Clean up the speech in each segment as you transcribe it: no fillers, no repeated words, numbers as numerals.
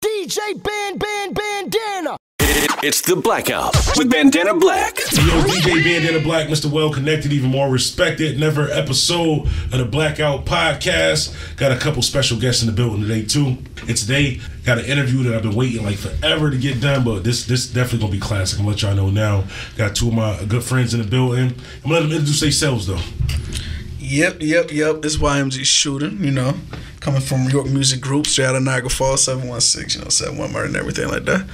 DJ Bandana. It's the Blackout with Bandana Black. Yo, DJ Bandana Black, Mr. Well Connected, even more respected. Never episode of the Blackout podcast. Got a couple special guests in the building today too. And today got an interview that I've been waiting like forever to get done, but this definitely gonna be classic. I'm gonna let y'all know now. Got two of my good friends in the building. I'm gonna let them introduce themselves though. Yep. This YMG Shooting, coming from York Music Group, straight out of Niagara Falls, 716, 71 Murder and everything like that.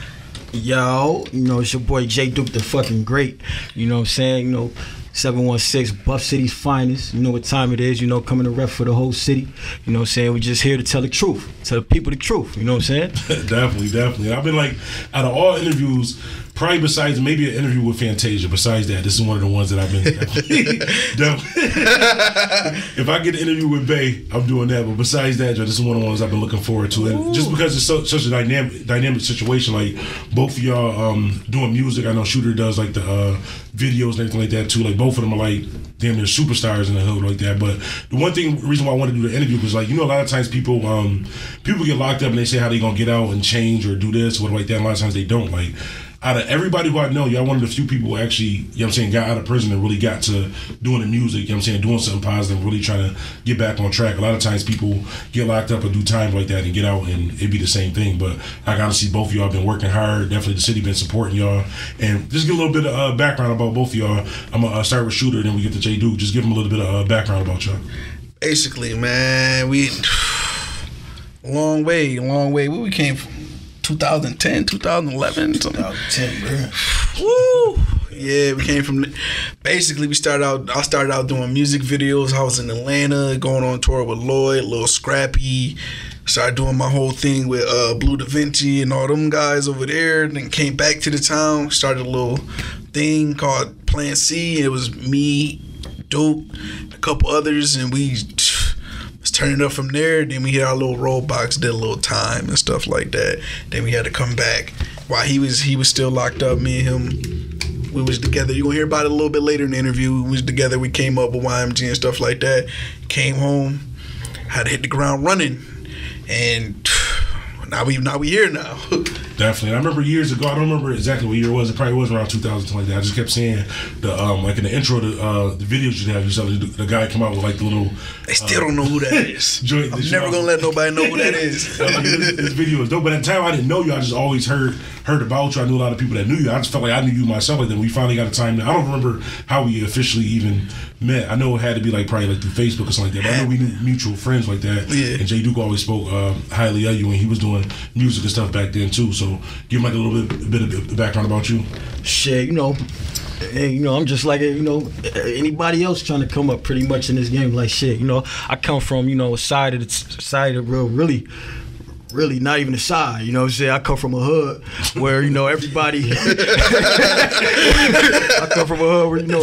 Yo, it's your boy J Duke the fucking great. You know what I'm saying? 716 Buff City's finest. You know what time it is, coming to rep for the whole city. You know what I'm saying? We're just here to tell the truth. Tell the people the truth. You know what I'm saying? Definitely. I've been like, out of all interviews, probably besides maybe an interview with Fantasia, besides that, this is one of the ones that I've been definitely. If I get an interview with Bay, I'm doing that. But besides that, this is one of the ones I've been looking forward to. And just because it's such a dynamic situation, like both of y'all doing music. I know Shooter does like the videos and everything like that too. Like both of them are like damn near superstars in the hood like that. But the reason why I wanted to do the interview was like, a lot of times people get locked up and they say how they gonna get out and change or do this or like that. A lot of times they don't. Like, out of everybody who I know, y'all one of the few people who actually, got out of prison and really got to doing the music, doing something positive, really trying to get back on track. A lot of times people get locked up and do time like that and get out and it'd be the same thing. But I gotta see both of y'all been working hard. Definitely the city been supporting y'all. And just get a little bit of background about both of y'all. I'm gonna start with Shooter, then we get to J Duke. Just give him a little bit of background about y'all. Basically, man, we long way. Where we came from? 2010, 2011, 2010, bro. Woo! Yeah, we came from. Basically, I started out doing music videos. I was in Atlanta, going on tour with Lloyd, Lil Scrappy. Started doing my whole thing with Blue Da Vinci and all them guys over there. Then came back to the town, started a little thing called Plan C. And it was me, Duke, a couple others, and we was turning up from there. Then we hit our little roadblocks, did a little time and stuff like that. Then we had to come back while he was still locked up. Me and him, we was together. You're gonna hear about it a little bit later in the interview. We was together. We came up with YMG and stuff like that. Came home, had to hit the ground running, and now we here now. Definitely. I remember years ago, I don't remember exactly what year it was. It probably was around 2020. I just kept seeing the like in the intro to the videos you have, you saw the guy come out with like the little. They still don't know who that is. I'm never gonna let nobody know who that is. His video is dope, but at the time I didn't know you. I just always heard about you. I knew a lot of people that knew you. I just felt like I knew you myself. Like then we finally got a time. I don't remember how we officially even met. I know it had to be like probably like through Facebook or something like that. But I know we knew mutual friends like that. Yeah. And J Duke always spoke highly of you, and he was doing music and stuff back then too. So give him like a little bit of background about you. Shit, I'm just like anybody else trying to come up pretty much in this game. Like shit, I come from a side of the really not even a side, you know what I'm saying? I come from a hood where, everybody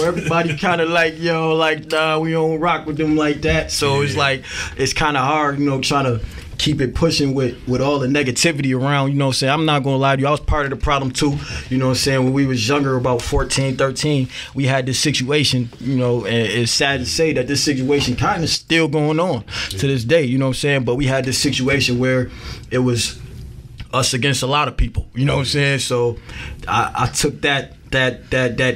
everybody kind of like, nah, we don't rock with them like that. So it's like, it's kind of hard, trying to keep it pushing with all the negativity around, you know what I'm saying? I'm not gonna lie to you, I was part of the problem too, you know what I'm saying? When we was younger, about 14, 13, we had this situation, and it's sad to say that this situation kind of still going on to this day, you know what I'm saying? But we had this situation where it was us against a lot of people, you know what I'm saying? So I took that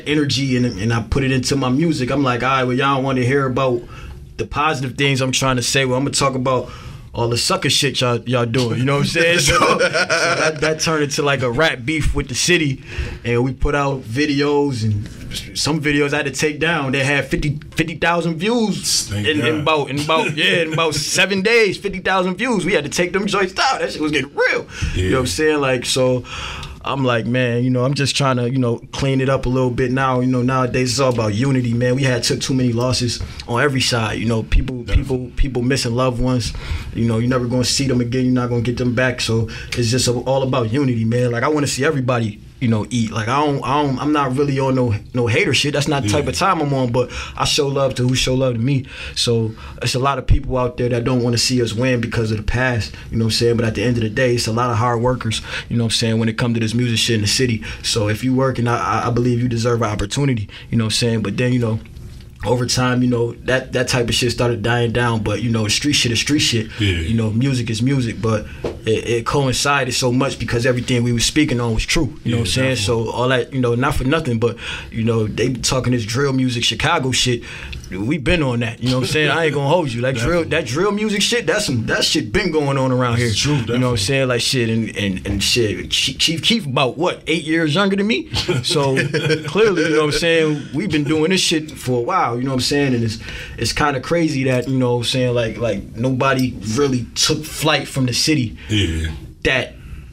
energy and I put it into my music. I'm like, all right, well, y'all don't want to hear about the positive things I'm trying to say. Well, I'm gonna talk about all the sucker shit y'all doing, you know what I'm saying? So that turned into like a rap beef with the city, and we put out videos, and some videos I had to take down. They had 50,000 views in about 7 days. 50,000 views. We had to take them joints down. That shit was getting real. Yeah. You know what I'm saying? Like, so I'm like, man, I'm just trying to, clean it up a little bit now. Nowadays it's all about unity, man. We had took too many losses on every side. People missing loved ones. You're never gonna see them again. You're not gonna get them back. So it's just all about unity, man. Like I want to see everybody eat. Like I'm not really on no hater shit. That's not the type of time I'm on, but I show love to who show love to me. So it's a lot of people out there that don't want to see us win because of the past, you know what I'm saying? But at the end of the day, it's a lot of hard workers, you know what I'm saying, when it comes to this music shit in the city. So if you working, I believe you deserve an opportunity, you know what I'm saying? But then, over time, you know, that type of shit started dying down. But, you know, street shit is street shit. Yeah. You know, music is music. But it coincided so much because everything we were speaking on was true. You know what I'm saying? Definitely. So all that, you know, not for nothing, but, you know, they be talking this drill music, Chicago shit. We been on that. You know what I'm saying? I ain't gonna hold you. Like that drill music shit, that shit been going on around here. It's true, you know what I'm saying? Like shit and shit. Chief Keef about what, 8 years younger than me? So clearly, you know what I'm saying, we've been doing this shit for a while, you know what I'm saying? And it's kinda crazy that, you know what I'm saying, like nobody really took flight from the city. Yeah.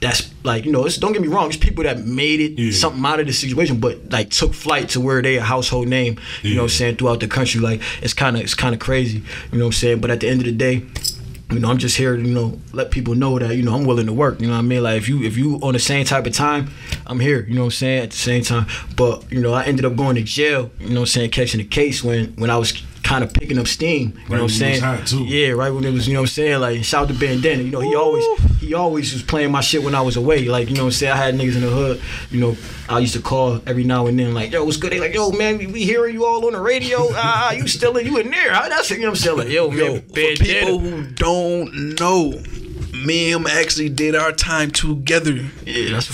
That's like, you know, don't get me wrong, it's people that made it something out of the situation, but like took flight to where they a household name, you know what I'm saying, throughout the country. Like it's kinda crazy, you know what I'm saying? But at the end of the day, you know, I'm just here to, you know, let people know that, you know, I'm willing to work, you know what I mean? Like if you on the same type of time, I'm here, you know what I'm saying, at the same time. But, you know, I ended up going to jail, you know what I'm saying, catching a case when I was kind of picking up steam, you know what I'm saying? It was hot too. Yeah, right when it was, you know what I'm saying? Like, shout out to Bandana, you know, he always was playing my shit when I was away. Like, you know what I'm saying? I had niggas in the hood, you know, I used to call every now and then, like, yo, what's good? They like, yo, man, we hearing you all on the radio. You you in there? That's it, you know what I'm saying? Like, yo, man, For people who don't know, me and him actually did our time together. Yeah, that's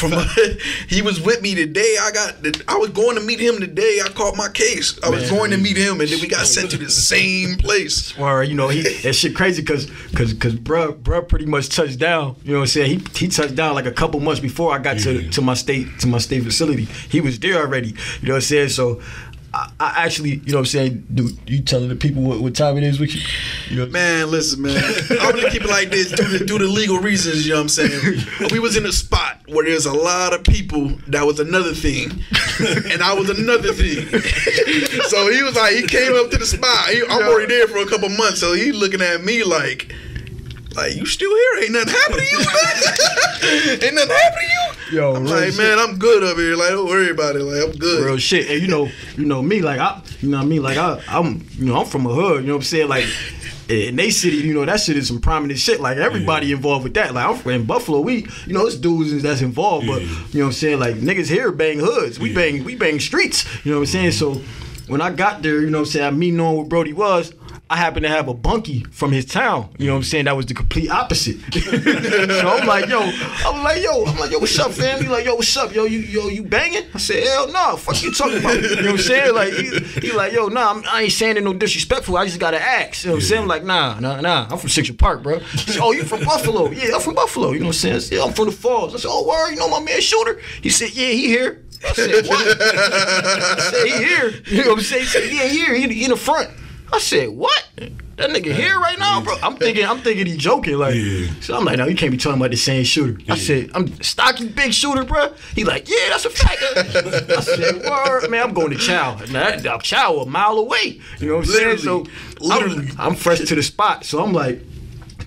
He was with me the day I was going to meet him the day I caught my case. I was going to meet him, and then we got sent to the same place. Or, you know, that shit crazy because bruh pretty much touched down. You know what I'm saying? He touched down like a couple months before I got to my state facility. He was there already. You know what I'm saying? So I actually, you know what I'm saying, dude, you telling the people what time it is with you? You know? Man, listen, man. I'm gonna keep it like this due to legal reasons, you know what I'm saying? We was in a spot where there's a lot of people that was another thing, and I was another thing. So he was like, he came up to the spot. I'm already there for a couple months, so he looking at me like, you still here? Ain't nothing happening to you, man? Ain't nothing happening to you? Yo, I'm like, shit. Man, I'm good up here. Like, don't worry about it. Like, I'm good. Real shit. And you know me, like you know what I mean? Like I'm from a hood, you know what I'm saying? Like in they city, you know, that shit is some prominent shit. Like everybody involved with that. Like I'm from Buffalo, you know, it's dudes that's involved, but you know what I'm saying? Like niggas here bang hoods. We bang streets. You know what I'm saying? So when I got there, you know what I'm saying, me knowing what Brody was, I happened to have a bunkie from his town, you know what I'm saying? That was the complete opposite. So I'm like, yo, what's up, fam? He like, yo, what's up? Yo, you banging? I said, hell no, fuck you talking about? You know what I'm saying? Like, he like, yo, nah, I ain't saying it no disrespectful, I just gotta ask. You know what I'm saying? I'm like, nah, I'm from Central Park, bro. He said, oh, you from Buffalo? Yeah, I'm from Buffalo, you know what I'm saying? I said, I'm from the Falls. I said, oh, word, you know my man Shooter? He said, yeah, he here. I said, what? I said, he here. You know what I'm saying? He said, yeah, here, he in the front. I said, what? That nigga here right now, bro? I'm thinking he joking. Like, so I'm like, no, you can't be talking about the same shooter. I said, I'm stocky big shooter, bro. He like, yeah, that's a fact. I said, word, man, I'm going to Chow. Now, Chow a mile away. You know what I'm saying? So I'm fresh to the spot. So I'm like,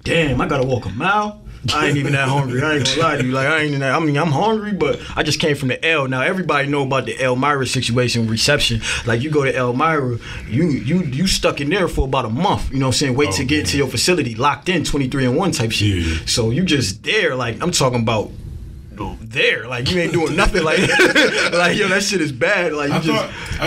damn, I gotta walk a mile. I ain't even that hungry. I ain't gonna lie to you. Like I'm hungry, but I just came from the L. Now everybody know about the Elmira situation, reception. Like you go to Elmira, you stuck in there for about a month. You know what I'm saying? Wait to get to your facility, locked in, 23-1 type shit. Yeah. So you just there. Like I'm talking about there, like you ain't doing nothing. Like like yo, that shit is bad. Like I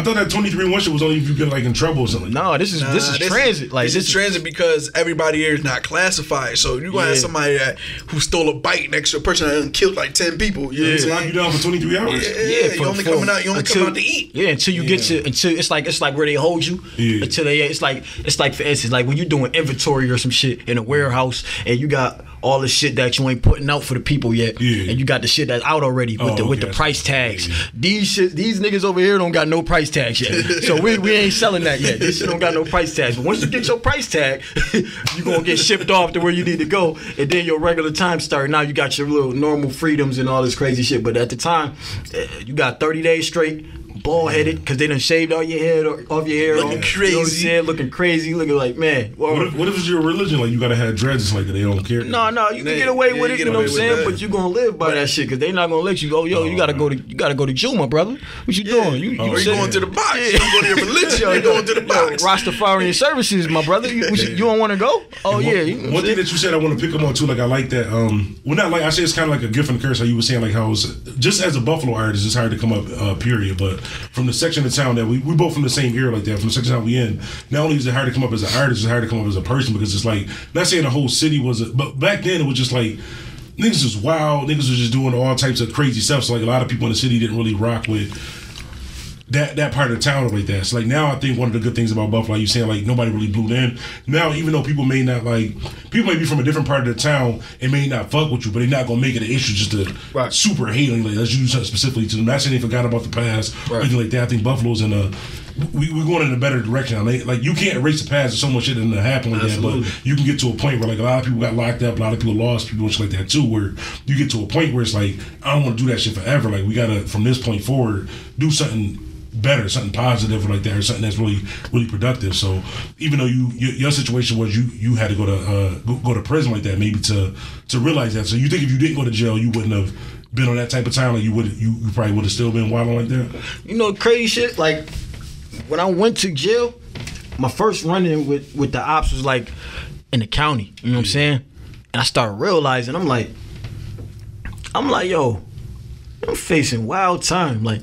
thought that 23-1 shit was only if you get like in trouble or something. No, this is transit. Like this is transit because everybody here is not classified. So you gonna have somebody who stole a bike next to a person that killed like 10 people. You know what I'm saying? You down for 23 hours. Yeah, you only come out to eat. Yeah, until you get to it's like where they hold you. Yeah. Until it's like for instance, like when you're doing inventory or some shit in a warehouse and you got all the shit that you ain't putting out for the people yet, and you got the shit that's out already with the price tags. These niggas over here don't got no price tags yet, so we ain't selling that yet. This shit don't got no price tags. But once you get your price tag, you gonna get shipped off to where you need to go, and then your regular time start. Now you got your little normal freedoms and all this crazy shit. But at the time, you got 30 days straight. Bald headed because they done shaved all your hair off your hair. Looking crazy. You know what I'm saying? Looking crazy. Looking like, man. What if it's your religion? Like you gotta have dreads like that. They don't care. No, you can get away with it. You know what I'm saying? But you gonna live by that shit because they not gonna let you go. Yo, you gotta go to Juma, brother. What you doing? You going to the box? You don't go to your religion. You going to the box? Rastafarian services, my brother. You don't want to go? Oh yeah. One thing that you said I want to pick up on too. Like I like that. Well, not like I say it's kind of like a gift and a curse. How you were saying like how it's just as a Buffalo artist, it's hard to come up. Period. But from the section of town that we both from the same era like that, from the section of town we in, not only is it hard to come up as an artist, it's hard to come up as a person because it's like, not saying the whole city was, but back then it was just like, niggas was wild, niggas was just doing all types of crazy stuff. So like a lot of people in the city didn't really rock with that part of the town like that. So like now I think one of the good things about Buffalo, like you saying, like nobody really blew in. Now even though people may not like, people may be from a different part of the town and may not fuck with you, but they're not gonna make it an issue just to super hate, like let's use something specifically to them. Not saying they forgot about the past or anything like that. I think Buffalo's in a, we're going in a better direction. Like you can't erase the past. There's so much shit that didn't happen like that, but you can get to a point where like a lot of people got locked up, a lot of people lost people and shit like that too, where you get to a point where it's like, I don't want to do that shit forever. Like we gotta, from this point forward, do something better, something positive like that, or something that's really, really productive. So even though your situation was you had to go to prison like that, maybe to realize that. So you think if you didn't go to jail, you wouldn't have been on that type of time, like you probably would have still been wilding like that? You know, crazy shit, like when I went to jail, my first run-in with the ops was like in the county, you know what I'm saying? And I started realizing, I'm like, yo, I'm facing wild time. Like,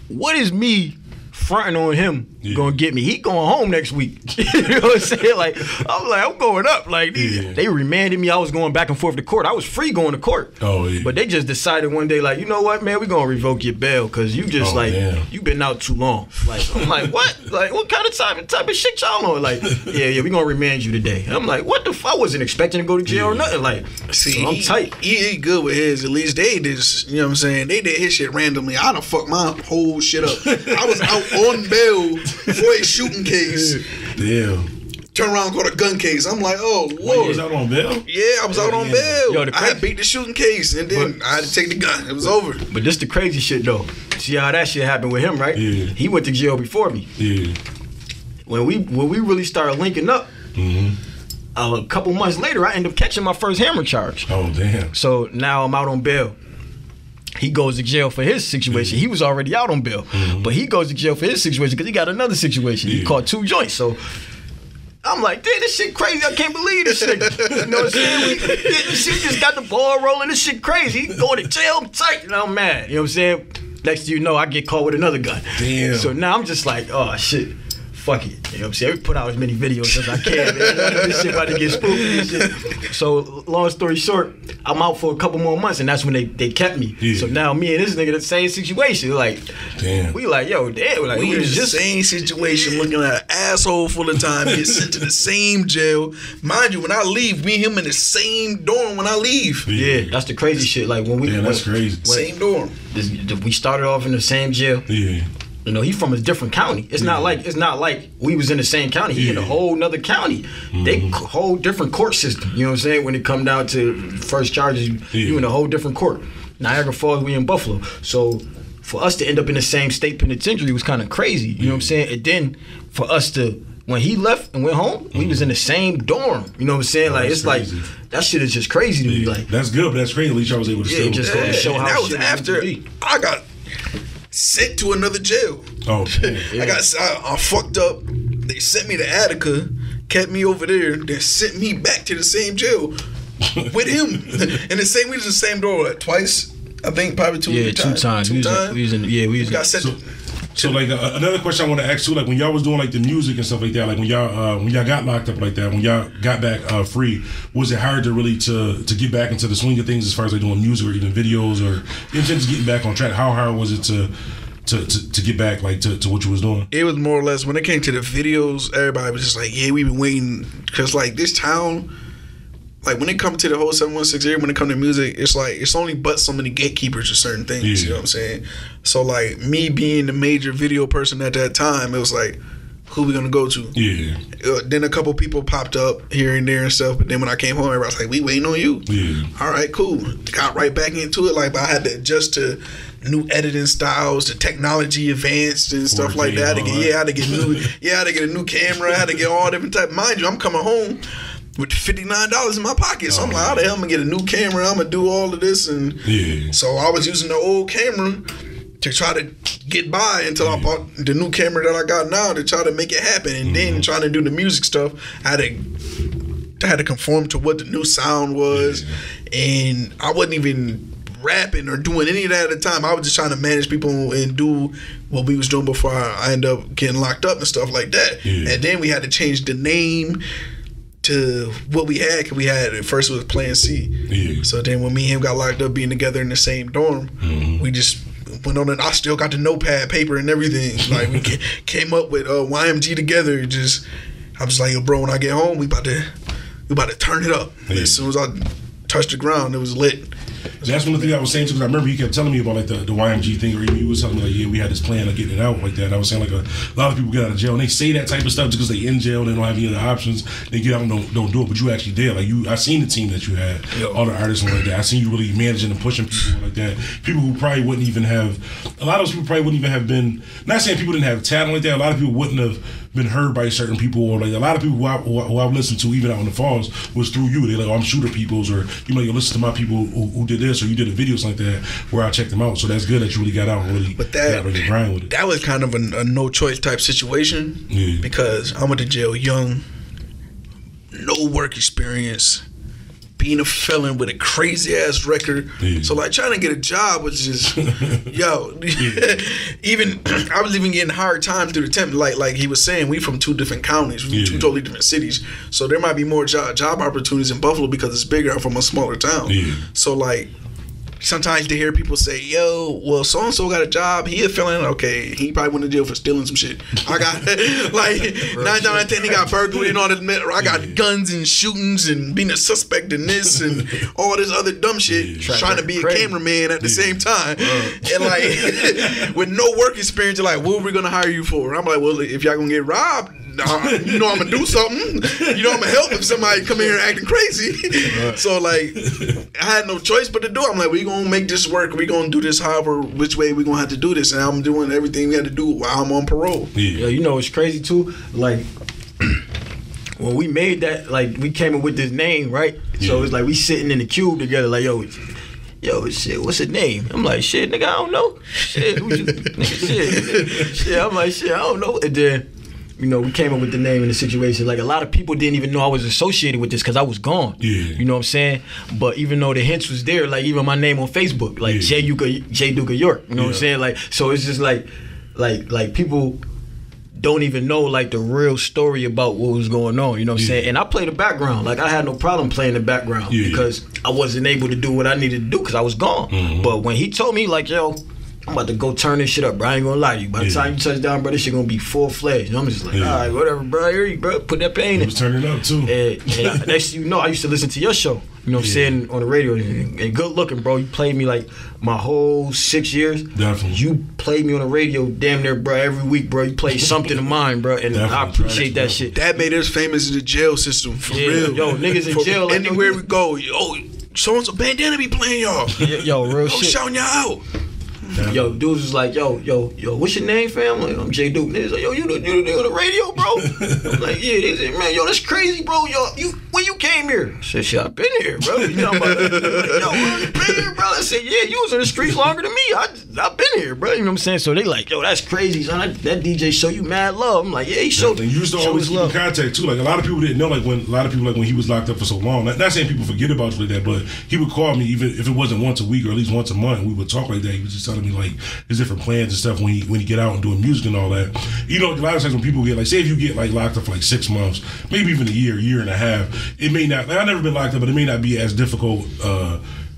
what is me fronting on him gonna get me? He going home next week. You know what I'm saying? Like, I'm going up. Like, they remanded me. I was going back and forth to court. I was free going to court. But they just decided one day, like, you know what, man, we gonna revoke your bail because you just you been out too long. Like, I'm like, what? Like, what kind of type of shit y'all on? Like, yeah, we gonna remand you today. I'm like, what the fuck? I wasn't expecting to go to jail or nothing. Like, see, so I'm tight. He good with his. At least they just, you know what I'm saying? They did his shit randomly. I done fucked my whole shit up. I was out on bail for a shooting case. Damn. Turn around and go to gun case. I'm like, oh Lord. You was out on bail? Yeah, I was out on bail. Yo, I had beat the shooting case and then I had to take the gun. It was over. But this the crazy shit though. See how that shit happened with him, right? Yeah. He went to jail before me. Yeah. When we really started linking up, a couple months later, I ended up catching my first hammer charge. Oh damn. So now I'm out on bail. He goes to jail for his situation. He was already out on bail, but he goes to jail for his situation because he got another situation. He caught 2 joints. So I'm like, damn, this shit crazy. I can't believe this shit. You know what I'm saying? She just got the ball rolling. This shit crazy. He going to jail. I'm tight. And I'm mad. You know what I'm saying? Next thing you know, I get caught with another gun. Damn. So now I'm just like, oh, shit. Fuck it. You know what I'm saying? We put out as many videos as I can, man. This shit about to get spooky and shit. So, long story short, I'm out for a couple more months, and that's when they kept me. Yeah. So now me and this nigga the same situation. Like, damn. We like, yo, damn. Like, we in the same situation, looking at an asshole full of time, get sent to the same jail. Mind you, when I leave, me and him in the same dorm when I leave. Yeah, that's the crazy shit. Like, when we... Yeah, that's crazy. Same dorm. We started off in the same jail. Yeah. You know, he from a different county. It's not like we was in the same county. He in a whole nother county. They whole different court system. You know what I'm saying? When it come down to first charges, you in a whole different court. Niagara Falls, we in Buffalo. So for us to end up in the same state penitentiary was kind of crazy. You know what I'm saying? And then for us to, when he left and went home, we was in the same dorm. You know what I'm saying? Like, it's crazy. Like, that shit is just crazy to me. Like, that's good, but that's crazy. At least I was able to still. Just go to show how that was shit after I got sent to another jail. Oh, I fucked up. They sent me to Attica, kept me over there, then sent me back to the same jail with him. And the same, we was in the same door twice. I think probably two times. We got sent. So like another question I want to ask too, like when y'all was doing like the music and stuff like that, like when y'all got locked up like that, when y'all got back free, was it hard to really to get back into the swing of things as far as like doing music or even videos or in terms of getting back on track? How hard was it to get back like to what you was doing? It was more or less when it came to the videos, everybody was just like, yeah, we've been waiting because like this town. Like when it comes to the whole 716 area, when it comes to music, it's like it's only but so many gatekeepers of certain things. Yeah. You know what I'm saying? So like me being the major video person at that time, it was like, who we gonna go to? Yeah. Then a couple people popped up here and there and stuff. But then when I came home, everybody was like, we waiting on you. Yeah. All right, cool. Got right back into it. Like, but I had to adjust to new editing styles, the technology advanced and stuff like that. I had to get a new camera. I had to get all different type. Mind you, I'm coming home with $59 in my pocket. So I'm like, how the hell I'm gonna get a new camera? I'm gonna do all of this. And so I was using the old camera to try to get by until I bought the new camera that I got now to try to make it happen. And then trying to do the music stuff, I had to conform to what the new sound was. And I wasn't even rapping or doing any of that at the time. I was just trying to manage people and do what we was doing before I ended up getting locked up and stuff like that. Yeah. And then we had to change the name to what we had, because we had at first it was Plan C. Yeah. So then when me and him got locked up being together in the same dorm, we just went on and I still got the notepad, paper and everything. Like we came up with YMG together. Just I was like, yo, bro, when I get home, we about to turn it up. Yeah. As soon as I touched the ground, it was lit. That's one of the things I was saying too, because I remember he kept telling me about like the YMG thing, or even he was telling me like, yeah, we had this plan of getting it out like that. And I was saying like a lot of people get out of jail and they say that type of stuff just because they in jail, they don't have any other options. They get out and don't do it, but you actually did. Like I seen the team that you had, all the artists and like that. I seen you really managing and pushing people like that. People who probably wouldn't even have, a lot of those people probably wouldn't even have been. Not saying people didn't have talent like that. A lot of people wouldn't have been heard by certain people, or like a lot of people who I've listened to even out in the falls was through you. They're like, oh, I'm Shooter Peoples, or you know, you listen to my people who did this, or you did the videos like that where I checked them out. So that's good that you really got out and really got really grind with it. That was kind of a no choice type situation, because I went to jail young, no work experience, being a felon with a crazy ass record. So like trying to get a job was just even I was even getting hard times through the temp. Like he was saying, we from 2 different counties, we from 2 totally different cities. So there might be more job opportunities in Buffalo because it's bigger. I'm from a smaller town. So like sometimes to hear people say, yo, well, so-and-so got a job, he a felon, okay, he probably went to jail for stealing some shit. I got, like, 9 times out of 10, he got burglary and all this, or I got guns and shootings and being a suspect in this and all this other dumb shit, trying to be a cameraman at the same time. And, like, with no work experience, you're like, what are we going to hire you for? I'm like, well, if y'all going to get robbed, you know I'm going to do something. You know I'm going to help if somebody come in here acting crazy. So, like, I had no choice but to do it. I'm like, we gonna make this work. We gonna do this however which way we gonna have to do this, and I'm doing everything we had to do while I'm on parole. Yeah, you know it's crazy too. Like when we made that, like we came up with this name, right? So it's like we sitting in the cube together, like yo, shit, what's his name? I'm like, shit, nigga, I don't know. Shit, shit. I'm like, shit, I don't know. And then, you know, we came up with the name and the situation. Like, a lot of people didn't even know I was associated with this because I was gone. You know what I'm saying? But even though the hints was there, like, even my name on Facebook, like, J. Duke of York. You know what I'm saying? Like, so it's just like people don't even know, like, the real story about what was going on. You know what I'm saying? And I play the background. Like, I had no problem playing the background because I wasn't able to do what I needed to do because I was gone. But when he told me, like, yo, I'm about to go turn this shit up, bro. I ain't gonna lie to you. By the time you touch down, bro, this shit gonna be full-fledged. And I'm just like, all right, whatever, bro. I hear you, bro. Put that pain in. It was turning up, too. And next you know, I used to listen to your show. You know what I'm saying? On the radio. And good looking, bro. You played me, like, my whole 6 years. Definitely. You played me on the radio damn near, bro, every week, bro. You played something of mine, bro. And I appreciate that shit. That made us famous in the jail system, for real. Yo, niggas in jail. Like, anywhere we go, so-and-so Bandana be playing y'all. Yo, real shit. I'm shouting y'all out. Yo, dudes was like, yo, what's your name, fam? Like, I'm J. Duke. Niggas like, yo, you the on the radio, bro? I'm like, yeah, they said, man, yo, that's crazy, bro. Yo, when you came here? I said, shit, I've been here, bro. You know, I'm like, yo, when you been here, bro? I said, yeah, you was in the streets longer than me. I've been here, bro. You know what I'm saying? So they like, yo, that's crazy, son. That DJ show you mad love. I'm like, yeah, he showed. You used to always keep in contact too. Like a lot of people didn't know. Like when he was locked up for so long. Not saying people forget about you like that, but he would call me even if it wasn't once a week or at least once a month. We would talk like that. He was just telling me like his different plans and stuff when he get out and doing music and all that. You know, a lot of times when people get like, say if you get like locked up for like 6 months, maybe even a year and a half, it may not. Like, I've never been locked up, but it may not be as difficult.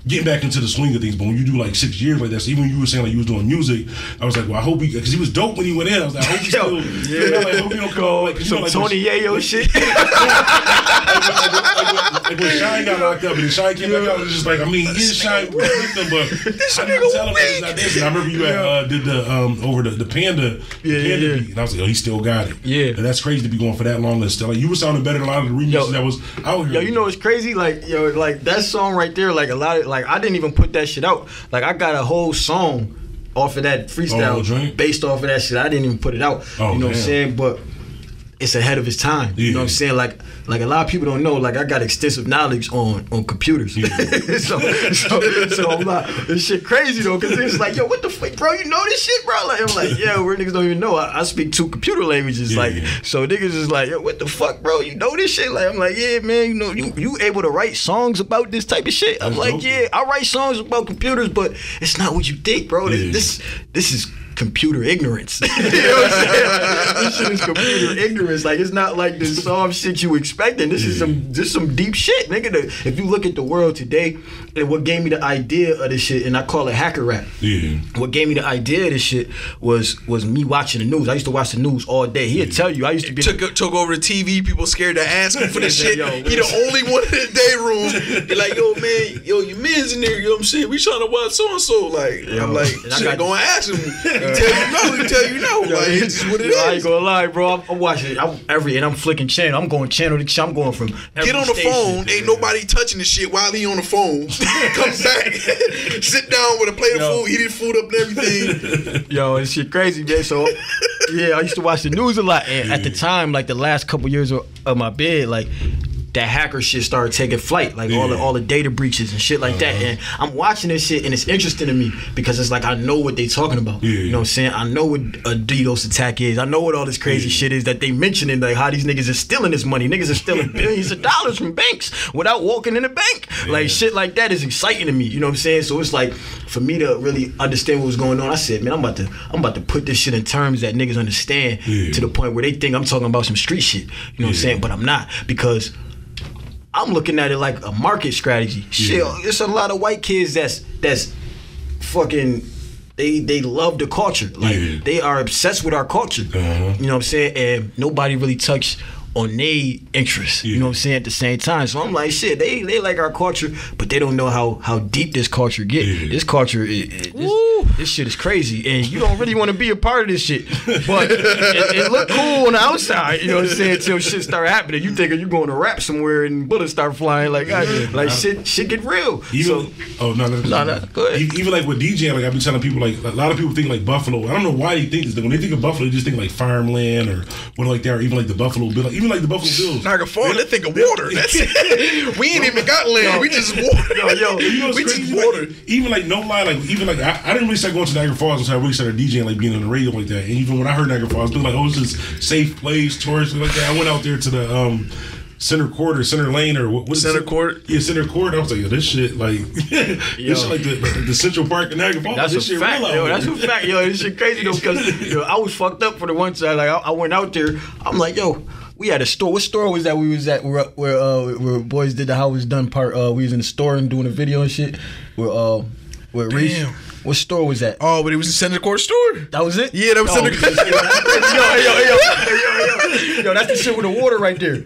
Getting back into the swing of things, but when you do like 6 years like that, so even when you were saying like you was doing music, I was like, well, I hope because he was dope when he went in. I was like, I hope he still, I hope he don't call like some Tony Yayo shit. Like when Shine got locked up and Shine came back out, it was just like, I mean, he is Shine with them, but I didn't tell him it's not this. And I remember you had did the over the Panda beat, and I was like, oh, he still got it. Yeah, and that's crazy to be going for that long. Still, like you were sounding better than a lot of the remixes that was out here. Yo, you know what's crazy? Like like that song right there, like a lot of like I didn't even put that shit out. Like I got a whole song off of that freestyle based off of that shit. I didn't even put it out. You know what I'm saying? But it's ahead of its time. You know what I'm saying? Like a lot of people don't know. Like I got extensive knowledge on computers. so I'm like, this shit crazy though, because it's like, yo, what the fuck, bro? You know this shit, bro? Like I'm like, yeah, where niggas don't even know. I speak 2 computer languages. Like so niggas is like, yo, what the fuck, bro? You know this shit? Like I'm like, yeah, man. You know you able to write songs about this type of shit? I'm like, yeah, I write songs about computers, but it's not what you think, bro. This is computer ignorance. You know what I'm saying? This shit is computer ignorance. Like it's not like the soft shit you expecting. This is some deep shit, nigga. If you look at the world today, and what gave me the idea of this shit, and I call it hacker rap. Yeah. What gave me the idea of this shit was me watching the news. I used to watch the news all day. He'd tell you I used to be took over the TV. People scared to ask him for this shit. Yo, he the only one in the day room. They're like, yo, man, your man's in there. You know what I'm saying? We trying to watch so and so. Like I'm like, shit, go and ask him. He tell you no. Like it's just what it is. I ain't gonna lie, bro. I'm watching it. And I'm flicking channel. I'm going channel to channel. I'm going from get on the phone. Ain't nobody touching the shit while he on the phone. Come back, sit down with a plate of food, eat his food up and everything. Yo, this shit crazy, man. So yeah, I used to watch the news a lot, and at the time, like the last couple years of my bid, like that hacker shit started taking flight, like all the data breaches and shit like that. And I'm watching this shit, and it's interesting to me because it's like I know what they talking about. You know what I'm saying? I know what a DDoS attack is. I know what all this crazy shit is that they mentioning, like how these niggas are stealing this money. Niggas are stealing billions of dollars from banks without walking in the bank. Like shit like that is exciting to me. You know what I'm saying? So it's like for me to really understand what was going on, I said, man, I'm about to put this shit in terms that niggas understand to the point where they think I'm talking about some street shit. You know what I'm saying? But I'm not, because I'm looking at it like a market strategy. Shit, there's a lot of white kids that's fucking they love the culture. Like they are obsessed with our culture. You know what I'm saying? And nobody really touched on their interests. You know what I'm saying? At the same time. So I'm like, shit, they like our culture, but they don't know how deep this culture get. This culture this shit is crazy, and you don't really want to be a part of this shit. But it look cool on the outside, you know what I'm saying, until shit start happening. You thinking you going to rap somewhere and bullets start flying, like shit get real. Even, go ahead. Even like with DJing, like I've been telling people, like a lot of people think like Buffalo. I don't know why they think this. When they think of Buffalo, they just think like farmland or what like that, or even like the Buffalo Bill, even like the Buffalo Bills. Niagara Falls, they think of water. That's it. We ain't even got land. We just water. We just water. Even like no lie, like even like I didn't really start going to Niagara Falls until I really started DJing, like being on the radio like that. And even when I heard Niagara Falls, I was like, oh, this is safe place, tourists like that. I went out there to the center lane or what is center court? Yeah, center court. I was like, yo, this shit like this shit like the Central Park in Niagara Falls. That's this a shit fact, real yo. That's a fact, yo. This shit crazy though, because I was fucked up for the one side. Like I went out there. I'm like, yo. We had a store. What store was that we was at where Boys Did the How It Was Done part? We was in the store and doing a video and shit. Where Reese. What store was that? Oh, but it was the Center Court store. That was it? Yeah, that was Center Court. Yo, that's the shit with the water right there.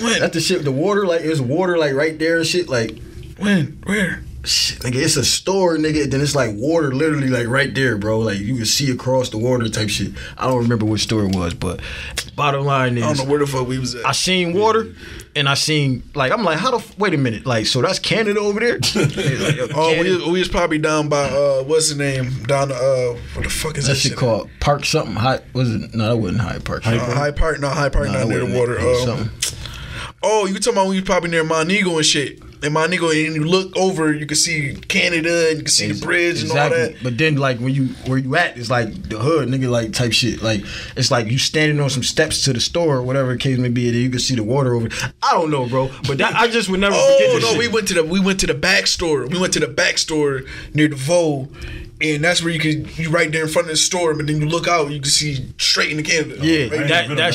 When? That's the shit with the water. Like, there's water, like, right there and shit. Like, when? Where? Shit, nigga, it's a store, nigga. Then it's like water, literally, like right there, bro. Like you can see across the water type shit. I don't remember which store it was, but bottom line is, I don't know where the fuck we was at. I seen water, and I seen like I'm like, wait a minute, like so that's Canada over there? Like, we was probably down by what's the name? Down what the fuck is that shit called? Park something? High was it? No, that wasn't Hyde Park. Hyde Park, not near the water. Oh, you talking about we was probably near Montego and shit. In Montego, and you look over, you can see Canada, and you can see the bridge and all that. But then, like where you at, it's like the hood, nigga, like type shit. Like it's like you standing on some steps to the store, or whatever the case may be, and you can see the water over. I don't know, bro, but that I just would never forget this shit. We went to the back store. We went to the back store near the Vogue. And that's where you right there in front of the store, but then you look out, you can see straight into Canada. Yeah, right that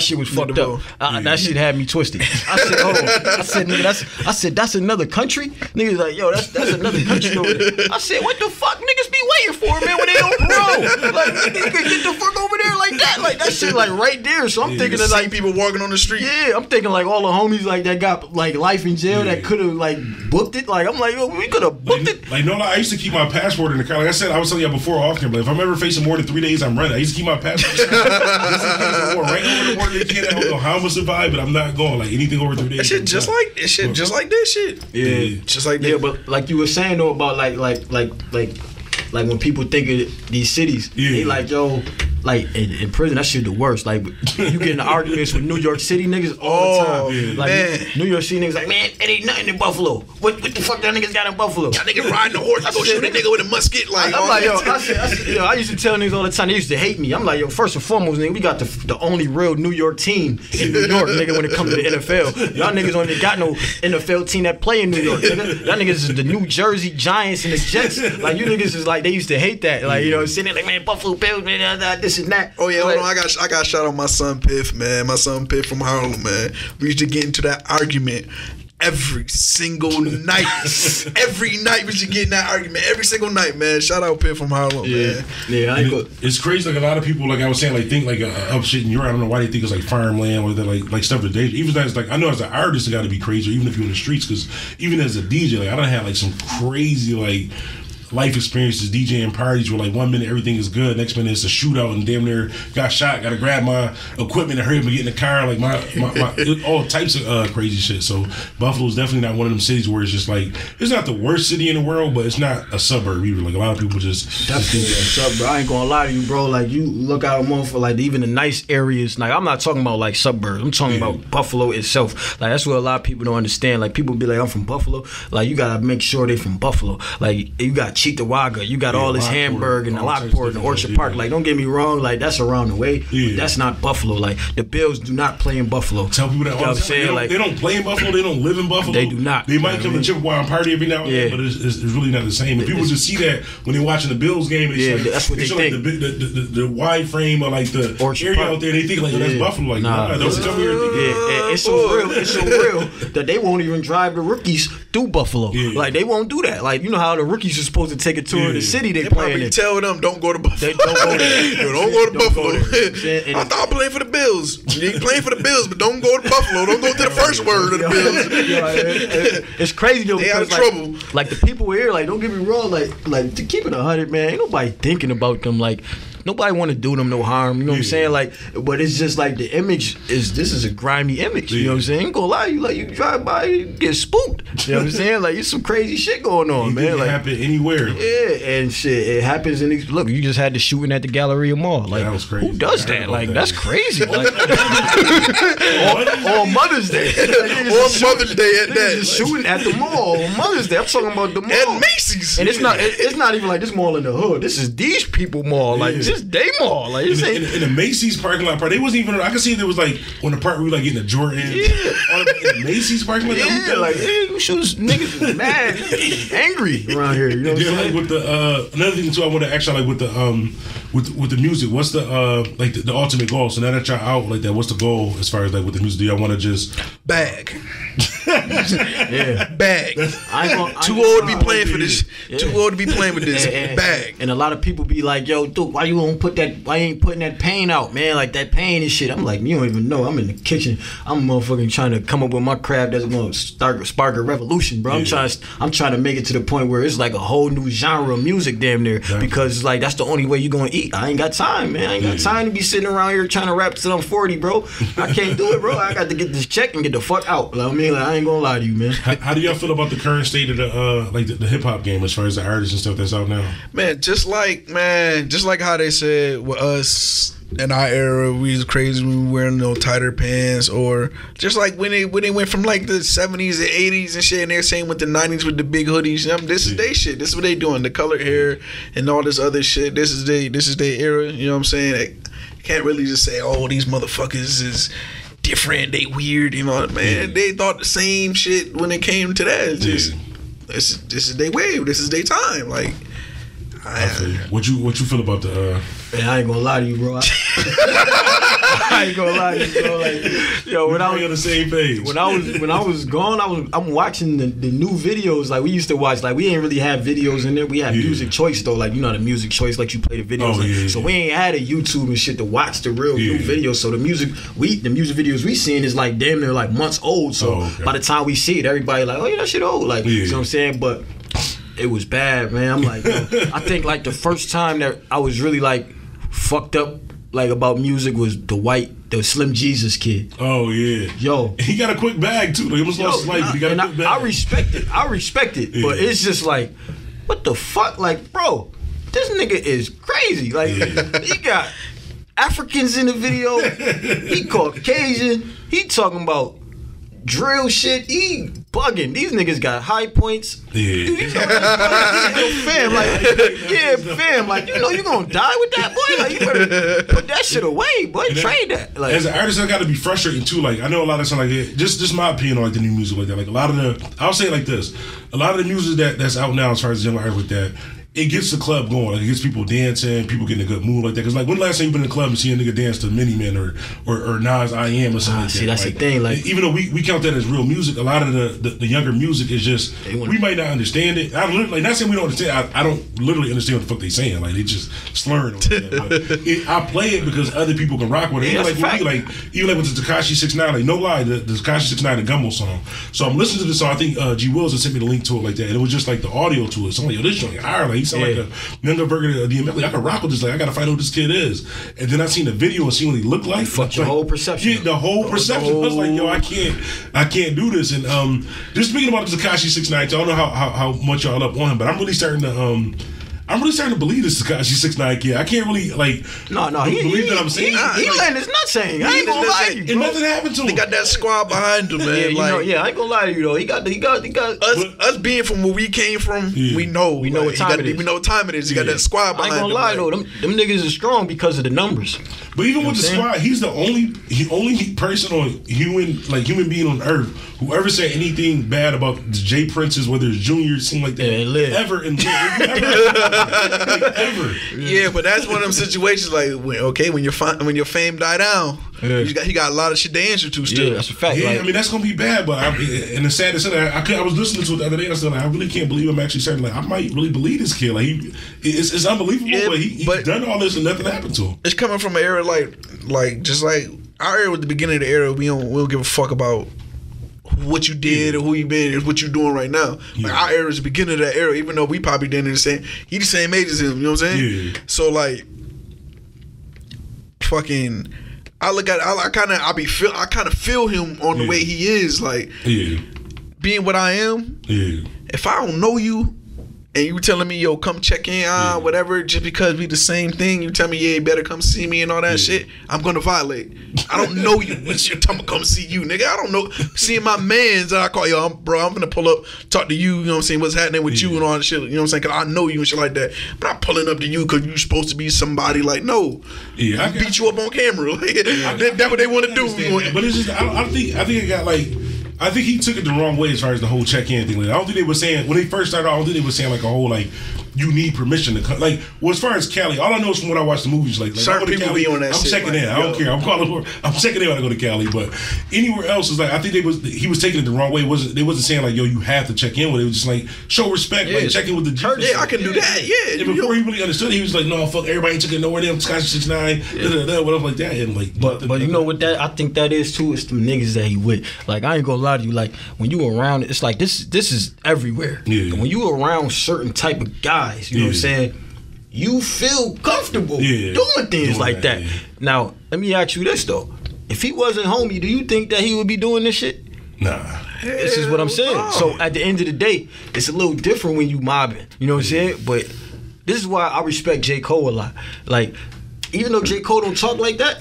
shit was fucked up. That shit had me twisted. I said, nigga, that's another country. Niggas like, yo, that's another country over there. I said, what the fuck niggas be waiting for, man, when they on parole? Like, niggas can get the fuck over there like that, like that shit, like right there. So I'm thinking of like people walking on the street. Yeah, I'm thinking like all the homies like that got like life in jail that could have like booked it. Like I'm like, yo, we could have booked it. Like no, I used to keep my passport in the car. Like I said, I was telling you before off camera, but if I'm ever facing more than 3 days, I'm running. I used to keep my passport just in case right over the border. They can't. I don't know how I'm gonna survive, but I'm not going. Like anything over 3 days. That shit just like this shit, just like this shit. Yeah, just like that. Yeah, but like you were saying though about like when people think of these cities, they like, yo, like in prison, that shit the worst. Like you get in arguments with New York City niggas all the time. Yeah. Like Man. New York City niggas like, man, it ain't nothing in Buffalo. What the fuck that niggas got in Buffalo? That nigga riding a horse. I go shoot a nigga with a musket. Like, I'm like, I used to tell niggas all the time, they used to hate me. I'm like, yo, first and foremost, nigga, we got the only real New York team in New York, nigga, when it comes to the NFL. Y'all niggas don't even got no NFL team that play in New York, nigga. Y'all niggas is the New Jersey Giants and the Jets. Like, you niggas is like, they used to hate that. Like, you know, sitting there like, man, Buffalo Bills, man, this and that. oh yeah, like, hold on. I got shout out my son Piff, man. My son Piff from Harlem, man. We used to get into that argument every single night. Every night we used to get in that argument. Every single night, man. Shout out Piff from Harlem, man. Yeah, I ain't go. It's crazy. Like a lot of people, like I was saying, like think like up shit in Europe. I don't know why they think it's like farmland or that like stuff that they. Even as like I know as an artist, it got to be crazy. Even if you're in the streets, because even as a DJ, like I done had like some crazy like life experiences DJing parties where like 1 minute everything is good, next minute it's a shootout and damn near got shot, gotta grab my equipment and hurry up and get in the car, like my all types of crazy shit. So Buffalo's definitely not one of them cities where it's just like, it's not the worst city in the world, but it's not a suburb either. Like a lot of people just Definitely a suburb. I ain't gonna lie to you, bro. Like you look out more for like even the nice areas. Like I'm not talking about like suburbs. I'm talking about Buffalo itself. Like that's what a lot of people don't understand. Like people be like, I'm from Buffalo. Like you gotta make sure they from Buffalo. Like you got Cheektowaga, you got all this Hamburg and the Lockport and Orchard Park. Like don't get me wrong, like that's around the way. But that's not Buffalo. Like the Bills do not play in Buffalo. tell people that all the time. They don't play in Buffalo. They don't live in Buffalo. They do not. They might come to Chippewa and party every now and then, but it's really not the same. And people just see that when they're watching the Bills game. That's what they think. Like the wide frame or like the area out there, they think like that's Buffalo. Like nah, don't come here. It's so real that they won't even drive the rookies through Buffalo. Like they won't do that. Like you know how the rookies are supposed to take a tour of the city they playing in. Tell them don't go to Buffalo. They don't go there. Don't go to Buffalo. I thought I playing for the Bills. You ain't playing for the Bills, but don't go to Buffalo. Don't go to the first word of the Bills. It's crazy though. They out of like, trouble. Like the people here, like don't get me wrong, like to keep it 100, man, ain't nobody thinking about them. Like nobody want to do them no harm. You know what I'm saying? Like, but it's just like the image this is a grimy image. You know what I'm saying? Ain't gonna lie, you drive by, you get spooked. You know what I'm saying? Like it's some crazy shit going on, man. Like happen anywhere. Yeah, and shit, it happens in these. Look, you just had the shooting at the Galleria Mall. Like that was crazy. Who does that? Like that's crazy. Like on Mother's Day. On Mother's Day at that. Shooting at the mall on Mother's Day. I'm talking about the mall. At Macy's. And it's not even like this mall in the hood. This is these people mall. Like this they mall. Like this ain't in the Macy's parking lot. They wasn't even. I could see there was like on the part where we like getting the Jordan. In the Macy's parking lot. Like shoes niggas is mad, angry around here. You know what I'm saying? Like with the another thing too, I want to ask y'all like with the music. What's the like the ultimate goal? So now that y'all out like that, what's the goal as far as like with the music? Do y'all want to just bag? Yeah, bag. Too old to be playing for this. Too old to be playing with this. Bag. And a lot of people be like, "Yo, dude, why you ain't putting that pain out, man? Like that pain and shit." I'm like, you don't even know. I'm in the kitchen. I'm motherfucking trying to come up with my craft that's gonna spark a revolution, bro. I'm trying to make it to the point where it's like a whole new genre of music, damn near. Exactly. Because it's like that's the only way you gonna eat. I ain't got time, man. I ain't got time to be sitting around here trying to rap till I'm 40, bro. I can't do it, bro. I got to get this check and get the fuck out. Like, I mean, like, I ain't gonna lie to you, man. How do y'all feel about the current state of the hip hop game as far as the artists and stuff that's out now? Man, just like how they said with us in our era, we was crazy when we were wearing no tighter pants, or just like when they went from like the 70s and 80s and shit, and they're saying with the 90s with the big hoodies. This is they shit. This is what they doing. The colored hair and all this other shit. This is their era. You know what I'm saying? You can't really just say, oh, these motherfuckers is different. They weird. You know, man. They thought the same shit when it came to that. It's just this is their wave. This is their time. Like. What you feel about the? Man, I ain't gonna lie to you, bro. I ain't gonna lie to you, bro. Like, yo, when I was on the same page. When I was gone, I'm watching the new videos. Like we used to watch. Like we ain't really have videos in there. We had music choice though. Like you know the music choice. Like you play the videos. So we ain't had a YouTube and shit to watch the real new videos. So the music videos we seen is like damn near like months old. So by the time we see it, everybody like, oh yeah, that shit old. Like you know what I'm saying, but. It was bad, man. I'm like, yo, I think like the first time that I was really like fucked up like about music was the Slim Jesus kid. Oh yeah, yo, he got a quick bag too. Like, he almost lost his life, but he got a quick bag. I respect it, but it's just like, what the fuck, like, bro, this nigga is crazy. Like he got Africans in the video. He Caucasian. He talking about drill shit. He bugging. These niggas got high points. Yeah. Fam. Like, you know you gonna die with that, boy. Like, you better put that shit away, boy. Trade that. Like, as an artist, I got to be frustrating too. Like, I know a lot of stuff like that. Just my opinion on like the new music like that. Like a lot of I'll say it like this: a lot of the music that's out now, as far as young artists with that, it gets the club going. Like, it gets people dancing, people getting a good mood like that. Because, like, when the last time you been in the club and see a nigga dance to Mini Man or Nas I Am or something like that? See, that's like, the thing. Like, even though we count that as real music, a lot of the younger music is just, we might not understand it. I literally, not saying we don't understand, I don't literally understand what the fuck they saying. Like, they just slurring. But I play it because other people can rock with it. Even like with the Tekashi 6ix9ine, like, no lie, the Tekashi 6ix9ine, the Gumbo song. So I'm listening to this song. I think G Wills had sent me the link to it like that. And it was just like the audio to it. So I'm like, yo, this joint hard. Like, he sound like a younger version of DMX. Like, I can rock with this. Like, I gotta find out who this kid is. And then I seen the video and see what he looked like. Fuck your whole perception. Yeah, the whole perception. I was like, yo, I can't do this. And just speaking about the Tekashi 6ix9ine, I don't know how much y'all up on him, but I'm really starting to believe this Tekashi 6ix9ine kid. I can't really believe that I'm saying. He letting his nuts hang. I ain't gonna lie to you, bro. And nothing happened to him. They got that squad behind him, man. I ain't gonna lie to you though. He got us being from where we came from. Yeah. We know what time it is. We know what time it is. He got that squad behind him. I ain't gonna lie though. Them niggas is strong because of the numbers. But even with the squad, he's the only person on human being on earth who ever said anything bad about the J Princes, whether it's Junior, something like that, ever. Ever. Yeah, but that's one of them situations. Like, when your fame die down, he got a lot of shit to answer to still. Yeah, that's a fact. Yeah, like, I mean that's gonna be bad. But and the saddest thing, I was listening to it the other day. I said, like, I really can't believe I'm actually saying, like, I might really believe this kid. Like, it's unbelievable. Yeah, but he's done all this and nothing happened to him. It's coming from an era like just like our era. At the beginning of the era, we don't give a fuck about what you did or who you been and what you doing right now. Yeah. Like, our era is the beginning of that era, even though we probably didn't understand. He the same age as him, you know what I'm saying? Yeah. So like, fucking, I kind of feel him on the way he is, like, being what I am. Yeah. If I don't know you and you telling me, yo, come check in, whatever, just because we the same thing, you tell me, yeah, you better come see me and all that shit, I'm gonna violate. I don't know you. What's your time to come see you, nigga? I don't know. Seeing my mans, I call, yo, I'm gonna pull up, talk to you, you know what I'm saying, what's happening with you and all that shit, you know what I'm saying, because I know you and shit like that. But I'm pulling up to you because you supposed to be somebody, like, no. Yeah, I beat you up on camera. Like, that's what they want to do. But it's just, I think it got like, I think he took it the wrong way as far as the whole check-in thing. Like, I don't think they were saying, when they first started out, I don't think they were saying like a whole, like, you need permission to come. Like, well, as far as Cali, all I know is from when I watch the movies, like certain people Cali, be on that I'm shit. checking in. I don't care. I'm checking in when I go to Cali. But anywhere else is like, I think he was taking it the wrong way. They wasn't saying like, yo, you have to check in with it. It was just like, show respect, like check in with the G. Yeah, I can do that. Yeah. And before he really understood it, he was like, no, fuck, everybody ain't taking nowhere. Them Tekashi 6ix9ine, whatever like that. And like, but you know what that I think that is too. It's the niggas that he with. Like, I ain't gonna lie to you. Like, when you around, it's like this is everywhere. Yeah. When you around certain type of guys, you know what I'm saying, you feel comfortable doing things like that. Yeah. Now, let me ask you this though: if he wasn't homie, do you think that he would be doing this shit? Nah. This is what I'm saying. No. So at the end of the day, it's a little different when you mobbing. You know what I'm saying? But this is why I respect J. Cole a lot. Like, even though J. Cole don't talk like that,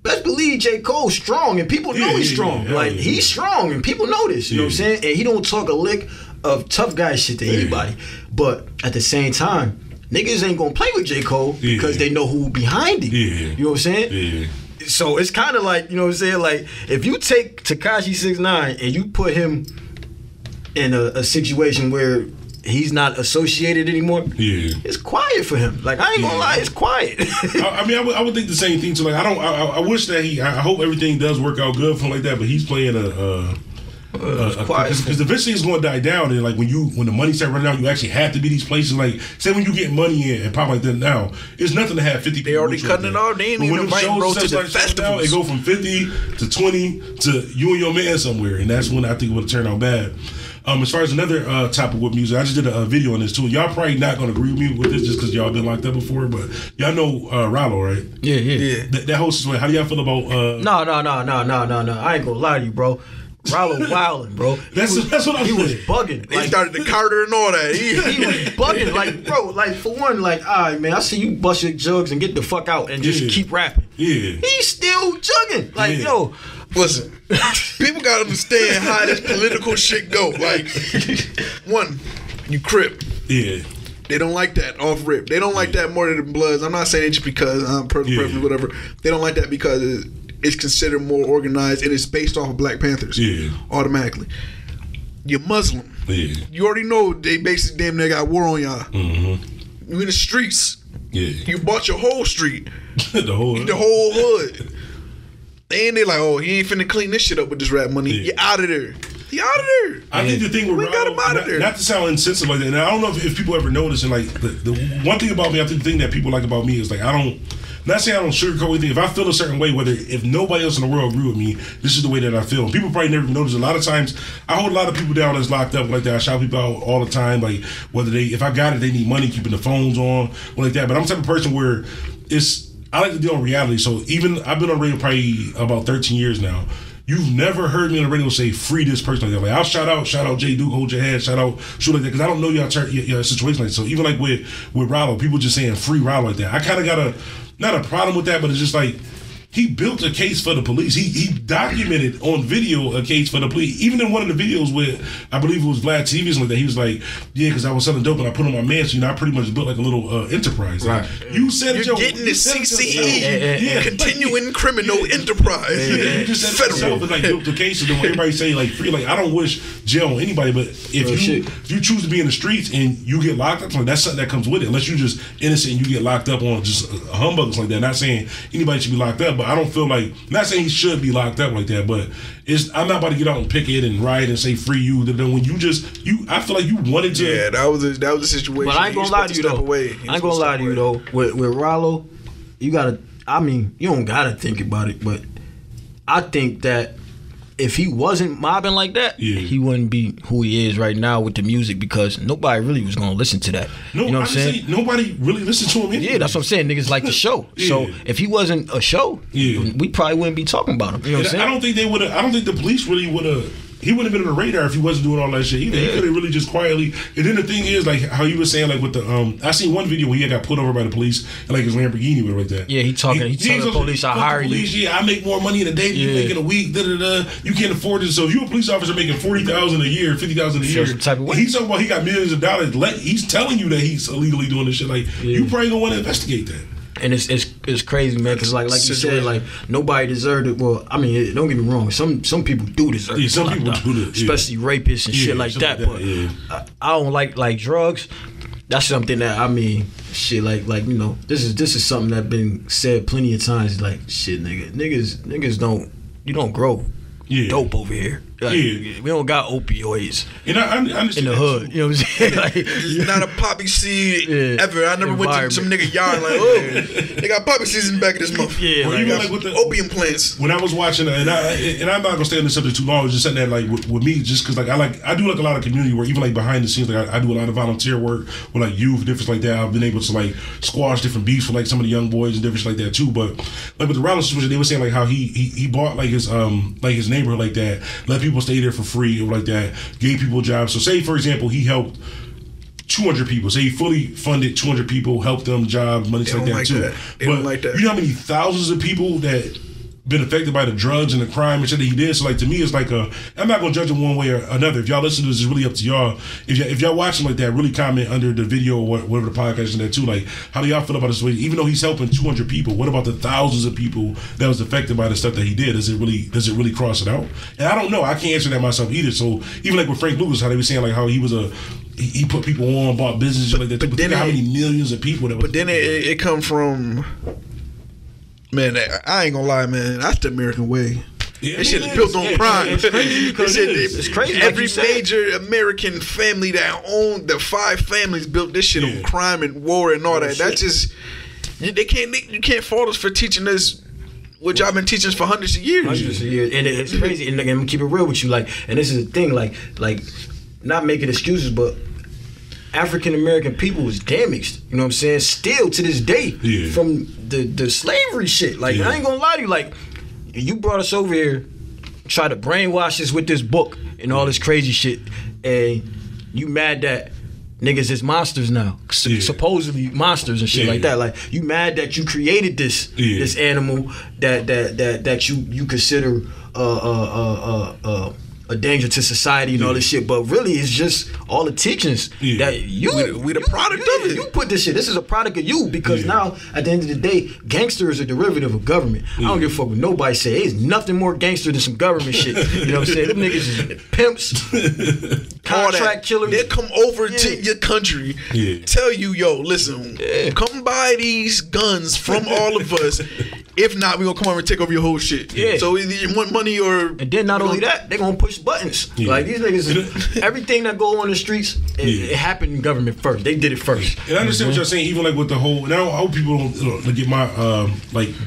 best believe J. Cole's strong and people know he's strong. Like, he's strong and people know this. You know what I'm saying? And he don't talk a lick of tough guy shit to anybody. But at the same time, niggas ain't gonna play with J. Cole because they know who behind him. You know what I'm saying? So it's kind of like, you know what I'm saying? Like, if you take Tekashi 6ix9ine and you put him in a situation where he's not associated anymore, it's quiet for him. Like, I ain't gonna lie, it's quiet. I mean, I would think the same thing too. Like, I wish that I hope everything does work out good for him like that. But he's playing because eventually it's going to die down, and like when the money start running out, you actually have to be these places. Like, say when you get money in and pop like that now, it's nothing to have 50 people. They already cutting it off. They ain't even inviting bros to the festivals. It go from 50 to 20 to you and your man somewhere, and that's when I think it would turn out bad. As far as another topic with music, I just did a video on this too. Y'all probably not gonna agree with me with this just because y'all been locked up before, but y'all know Rollo, right? Yeah. That whole situation. How do y'all feel about? No. I ain't gonna lie to you, bro. Rollo wildin', bro. That's what I'm He was saying. bugging. He started the Carter and all that. He was bugging, like, bro, like, for one, like, all right, man, I see you bust your jugs and get the fuck out and just keep rapping. Yeah. He's still jugging. Like, yo. Listen, people gotta understand how this political shit go. Like, one, you Crip. Yeah. They don't like that off rip. They don't like that more than the Bloods. I'm not saying it just because I'm perfect, whatever. They don't like that because it's considered more organized and it's based off of Black Panthers. Yeah. Automatically. You're Muslim. Yeah. You already know they basically damn near got war on y'all. Mm-hmm. You in the streets. Yeah. You bought your whole street. the whole hood. And they like, oh, he ain't finna clean this shit up with this rap money. Yeah. You out of there. He out of there. I think the thing with We got Rollo, him out of there. not to sound insensitive like that, and I don't know if people ever notice, and like the one thing about me, I think the thing that people like about me is like not saying I don't sugarcoat anything. If I feel a certain way, if nobody else in the world agree with me, this is the way that I feel. And people probably never notice. A lot of times, I hold a lot of people down that's locked up like that. I shout people out all the time, like whether if I got it, they need money, keeping the phones on, or like that. But I'm the type of person where I like to deal in reality. So even I've been on radio probably about 13 years now. You've never heard me on the radio say free this person like that. Like I'll shout out J Duke, hold your head, shout out shoot like that because I don't know your situation like that. So even like with Rollo, people just saying free Rollo like that. I kind of got not a problem with that, but it's just like he built a case for the police. He documented on video a case for the police. Even in one of the videos with, I believe it was Vlad TV or something like that, he was like, yeah, because I was selling dope and I put on my man, so I pretty much built like a little enterprise. Right. Like, you said You're getting the CCE, continuing criminal enterprise. You just said it yourself and like built the case, and then when everybody say like free, like I don't wish jail on anybody, but if you choose to be in the streets and you get locked up, like, that's something that comes with it. Unless you just innocent and you get locked up on just humbugs like that. Not saying anybody should be locked up, but I don't feel like, not saying he should be locked up like that, but I'm not about to get out and picket and riot and say free you. Then when I feel like you wanted to. Yeah, that was a situation. But I ain't gonna lie to you though. I ain't gonna lie to you though. With Rollo, you don't gotta think about it, but I think that if he wasn't mobbing like that, he wouldn't be who he is right now with the music because nobody really was gonna listen to that. No, you know what I'm saying? Nobody really listened to him anyway. Yeah, that's what I'm saying. Niggas like the show. So if he wasn't a show, we probably wouldn't be talking about him. You know what I'm saying? I don't think they would have. I don't think the police really would have. He wouldn't have been on the radar if he wasn't doing all that shit either. He could have really just quietly. And then the thing is, like how you were saying, like with the I seen one video where he got pulled over by the police and like his Lamborghini with like that. Yeah, he telling the police, I hire you. Yeah, I make more money in a day than you make in a week. You can't afford it. So if you a police officer making $40,000 a year, $50,000 a year, some type of way. He's talking about he got millions of dollars. He's telling you that he's illegally doing this shit. Like you probably gonna want to investigate that. And it's crazy, man, because like you said, like nobody deserved it. Well, I mean, don't get me wrong. Some people do deserve it. Some people do it, especially rapists and shit like that. But I don't like drugs. That's something that shit. Like you know, this is something that been said plenty of times. Like shit, niggas don't grow dope over here. Like, we don't got opioids and I understand in the hood. You know what I'm saying? Like, it's not a poppy seed ever. I never went to some nigga yard like, oh, they got poppy seeds in the back of this motherfucker. Yeah, well, like, like with the opium plants. When I was watching, and I'm not gonna stay on this subject too long. I was just saying that like with me, just because like I do like a lot of community work, even like behind the scenes. Like I do a lot of volunteer work with like youth, different like that. I've been able to like squash different beefs for like some of the young boys and different shit like that too. But like with the Rollo situation, they were saying like how he bought like his neighborhood like that, let people stay there for free or like that, gave people jobs. So say for example he helped 200 people. Say he fully funded 200 people, helped them jobs, money like that too. They don't like that. You know how many thousands of people that been affected by the drugs and the crime and shit that he did. So like to me it's like I'm not gonna judge him one way or another. If y'all listen to this, it's really up to y'all. If y'all watching like that, really comment under the video or whatever the podcast is that too. Like how do y'all feel about this way? Even though he's helping 200 people, what about the thousands of people that was affected by the stuff that he did? Does it really cross it out? And I don't know. I can't answer that myself either. So even like with Frank Lucas, how they were saying like how he was he put people on, bought business like that. But then how many millions of people that. But then it come from. Man, I ain't gonna lie, man. That's the American way. Yeah, that shit is built on crime. It's crazy because it's crazy. Every major American family that owned the 5 families built this shit on crime and war and all that. That's just you can't fault us for teaching us. Which I've been teaching us for hundreds of years. And it's crazy. And I'm gonna keep it real with you, like, and this is the thing, like, not making excuses, but African American people was damaged, you know what I'm saying? Still to this day from the slavery shit. Like I ain't gonna lie to you, like you brought us over here try to brainwash us with this book and all this crazy shit, and you mad that niggas is monsters now, supposedly monsters and shit like that. Like, you mad that you created this animal that you consider a danger to society and all this shit, but really it's just all the teachings that we the product of it. You put this shit. This is a product of you, because now at the end of the day, gangster is a derivative of government. I don't give a fuck what nobody say. There's nothing more gangster than some government shit. You know what I'm saying? Them niggas is pimps, contract killers. They come over to your country, tell you, yo, listen, come buy these guns from all of us. If not, we gonna come over and take over your whole shit. So either you want money or... And then not only that, they gonna push buttons. Like, these niggas, everything that go on the streets, it happened in government first. They did it first. And I understand what you're saying, even like with the whole... And I hope people don't get my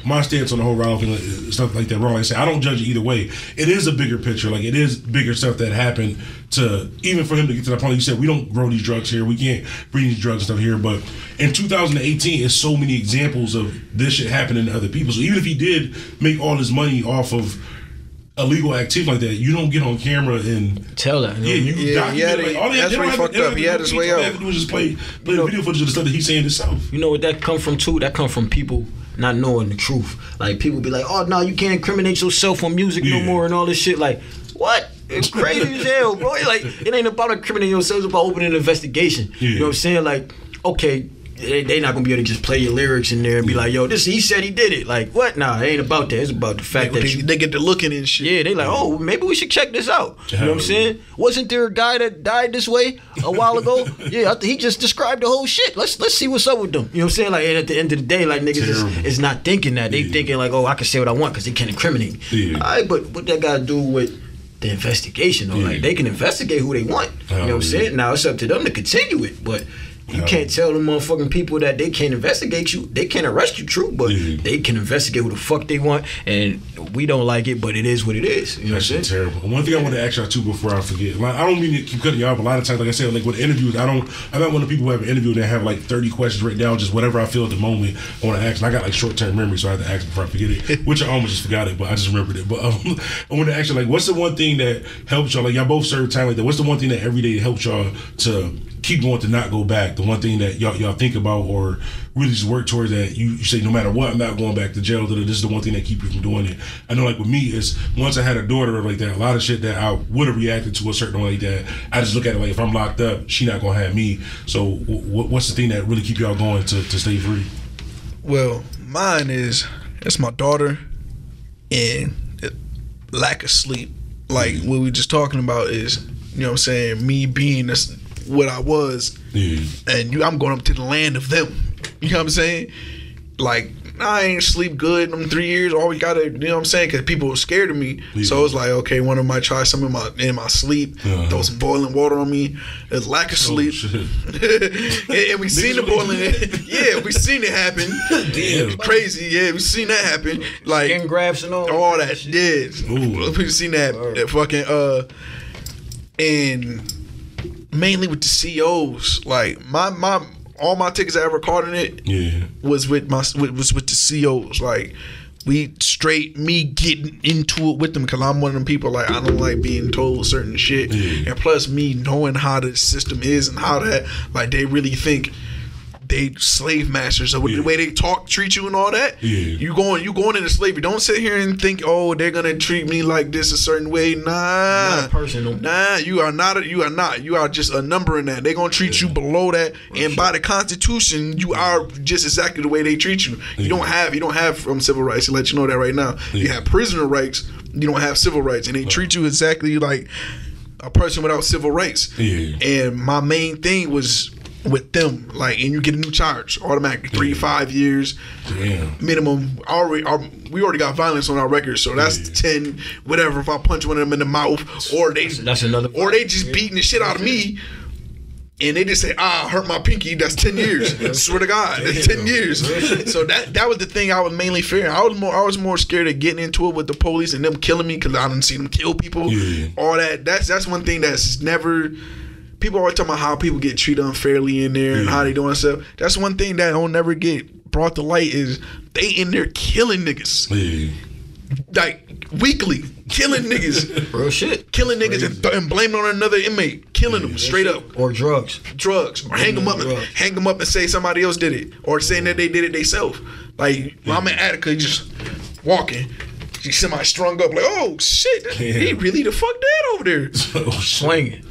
my stance on the whole round thing, stuff like that wrong. Like I say, I don't judge it either way. It is a bigger picture. Like, it is bigger stuff that happened to... Even for him to get to the point, you said, we don't grow these drugs here. We can't bring these drugs and stuff here. But in 2018, it's so many examples of this shit happening to other people. So even if he did make all his money off of illegal activity like that, you don't get on camera and tell that. You document it. Like, that's where he fucked up. He had his way out. All they have to do is just play the video footage of the stuff that he's saying himself. You know what that come from too? That come from people not knowing the truth. Like, people be like, oh no, you can't incriminate yourself on music no more and all this shit. Like, what? It's crazy as hell, bro. Like, it ain't about incriminating yourself, it's about opening an investigation. You know what I'm saying? Like, okay, they not gonna be able to just play your lyrics in there and be like, yo, this, he said he did it. Like, what? Nah, it ain't about that. It's about the fact that they get to looking and shit. Yeah, they like, oh, maybe we should check this out. You know what I'm saying? Wasn't there a guy that died this way a while ago? Yeah, he just described the whole shit. Let's see what's up with them. You know what I'm saying? Like, and at the end of the day, like, niggas is not thinking that. They thinking like, oh, I can say what I want because they can't incriminate me. All right, but what that got to do with the investigation, though? Like, they can investigate who they want. You know what I'm saying? Now it's up to them to continue it, but you can't tell them motherfucking people that they can't investigate you. They can't arrest you, true, but they can investigate who the fuck they want, and we don't like it, but it is what it is. You know what I'm saying? Terrible. One thing I want to ask y'all too before I forget, like, I don't mean to keep cutting y'all off. A lot of times, like I said, like with interviews, I'm not one of the people who have an interview and have like 30 questions written down, just whatever I feel at the moment I want to ask. And I got like short-term memory, so I have to ask before I forget it, which I almost just forgot it, but I just remembered it. But I want to ask you, like, what's the one thing that helps y'all? Like, y'all both serve time like that. What's the one thing that every day helps y'all to keep going, to not go back? The one thing that y'all think about or really just work towards, that you say, no matter what, I'm not going back to jail. This is the one thing that keeps you from doing it. I know, like with me, is once I had a daughter like that, a lot of shit that I would have reacted to a certain way like that, I just look at it like, if I'm locked up, she not gonna have me. So what's the thing that really keep y'all going to stay free? Well, mine is, it's my daughter and lack of sleep. Like what we just talking about is, you know what I'm saying, me being what I was, and I'm going up to the land of them. You know what I'm saying? Like, I ain't sleep good in them 3 years. All we gotta, you know what I'm saying? Because people were scared of me. So it's like, okay, one of them might try some in my sleep, throw some boiling water on me. There's lack of sleep. and we seen the boiling. Yeah, we seen it happen. Damn. Crazy. Yeah, we seen that happen. Like, skin grabs and all that. Yeah. We seen that fucking and mainly with the COs, like all my tickets I ever caught in it was with the COs. Like, we straight me getting into it with them, because I'm one of them people, like, I don't like being told certain shit, and plus me knowing how the system is and how that, like, they really think they slave masters. So with the way they treat you and all that, you going into slavery. Don't sit here and think, oh, they're gonna treat me like this a certain way. Nah, not personal. Nah, you are not. You are just a number in that. They're gonna treat you below that, and by the Constitution, you are just exactly the way they treat you. You don't have civil rights. To let you know that right now, you have prisoner rights. You don't have civil rights, and they treat you exactly like a person without civil rights. And my main thing was with them, like, and you get a new charge automatically, 3 to 5 years minimum. We already got violence on our record, so that's 10 whatever if I punch one of them in the mouth, or that's another, or they just beating the shit out of me and they just say, I hurt my pinky, that's 10 years. I swear to God, that's 10 years. So that was the thing I was mainly fearing. I was more scared of getting into it with the police and them killing me, because I didn't see them kill people. All that. That's one thing that's never. People always talking about how people get treated unfairly in there and how they doing stuff. That's one thing that don't never get brought to light, is they in there killing niggas. like weekly, killing niggas. Real shit. Killing niggas and blaming on another inmate, killing them straight up. Or drugs, or hang them up and say somebody else did it, or saying that they did it themselves. Like when I'm in Attica, just walking, you see somebody strung up, like, oh shit, he really the fuck dead over there, swinging.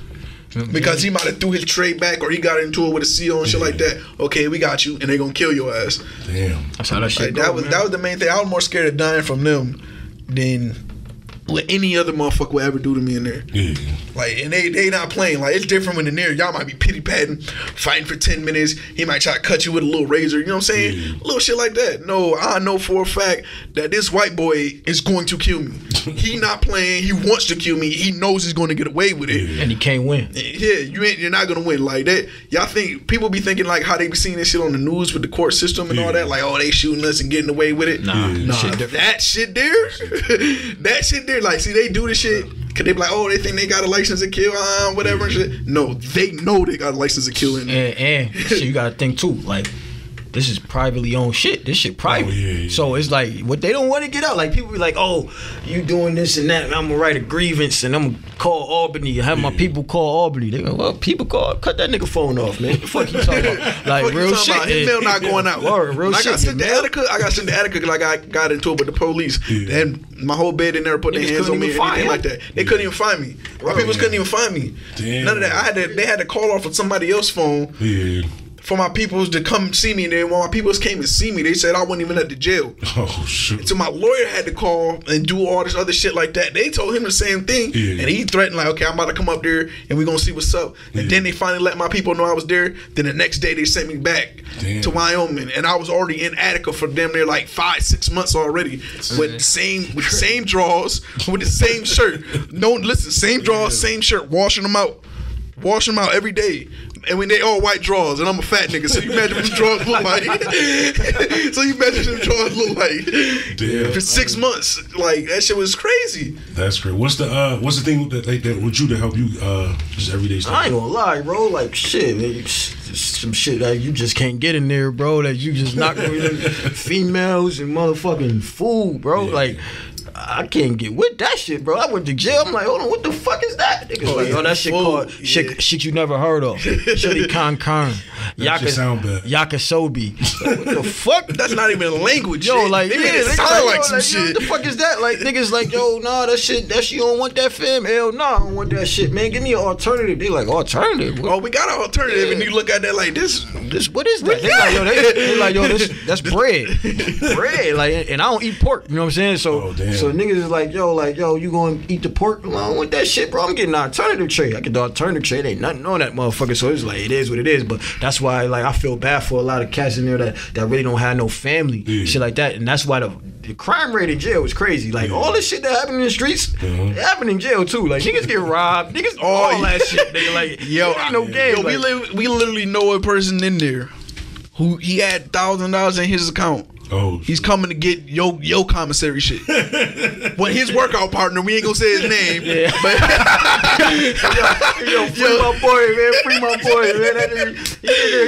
Because he might have threw his tray back, or he got into it with a CO and shit like that. Okay, we got you, and they gonna kill your ass. Damn, that's how that shit like, that was the main thing. I was more scared of dying from them than what any other motherfucker would ever do to me in there. Yeah. Like, and they not playing. Like, it's different when in there, y'all might be pity patting, fighting for 10 minutes. He might try to cut you with a little razor. You know what I'm saying? Yeah. Little shit like that. No, I know for a fact that this white boy is going to kill me. He not playing. He wants to kill me. He knows he's going to get away with it. Yeah. And he can't win. Yeah, you're not gonna win like that. Y'all think people be thinking like how they be seeing this shit on the news with the court system and all that, like, oh, they shooting us and getting away with it. Nah, that shit there, that shit there. Like, see, they do this shit because they be like, oh, they think they got a license to kill, whatever and shit. No, they know they got a license to kill. And shit, you gotta think too, like, this is privately owned shit. This shit private. Yeah. So it's like, what they don't want to get out. Like, people be like, oh, you doing this and that, and I'm gonna write a grievance and I'm gonna call Albany, have my people call Albany. They go, well, people cut that nigga phone off, man. What the fuck you talking about? Like, real shit. His mail not going out. Real shit. I got sent to Attica because I got into it with the police. Yeah. And my whole bed, they never put their hands on me or anything like that. They couldn't even find me. My people couldn't even find me. Damn. None of that. They had to call off of somebody else's phone. Yeah. For my peoples to come see me, and then when my peoples came and see me, they said I wasn't even at the jail. Oh shit! So my lawyer had to call and do all this other shit like that. They told him the same thing, and he threatened like, okay, I'm about to come up there and we're gonna see what's up. And then they finally let my people know I was there. Then the next day they sent me back to Wyoming, and I was already in Attica for them there like 5-6 months already with the same drawers, with the same shirt. No, listen, same drawers, same shirt, washing them out every day. And when they all white drawers, and I'm a fat nigga, so you imagine what them drawers look like. Damn. For 6 months, like that shit was crazy. That's great. What's the thing that with you to help you just everyday stuff? I ain't gonna lie, bro. Like, shit, man, some shit that you just can't get in there, bro. That you just not gonna females and motherfucking food, bro. Yeah. Like, I can't get with that shit, bro. I went to jail. I'm like, hold on, what the fuck is that? Niggas like, that shit called shit you never heard of. Chili con carne. Yakisoba. Like, what the fuck? That's not even a language. Yo, shit. like, they yeah, made it sound like some shit. What the fuck is that? Like, niggas like, yo, nah, that you don't want that, fam? Hell nah, I don't want that shit, man. Give me an alternative. They like, alternative? Oh, we got an alternative, and you look at that like this. What is that? They like, yo, that's bread. Bread, like, and I don't eat pork. You know what I'm saying? So niggas is like, yo, you gonna eat the pork? I don't want that shit, bro. I'm getting an alternative tray. I get the alternative tray. Ain't nothing on that motherfucker. So it's like, it is what it is. But that's why, like, I feel bad for a lot of cats in there that really don't have no family, shit like that. And that's why the crime rate in jail is crazy. Like, all this shit that happened in the streets, it happened in jail too. Like, niggas get robbed, niggas all that shit. Nigga, like, yo, ain't no game. Yo, like, we literally know a person in there who he had $1,000 in his account. Oh, he's coming to get yo commissary shit. Well, his workout partner, we ain't gonna say his name, but free my boy, man.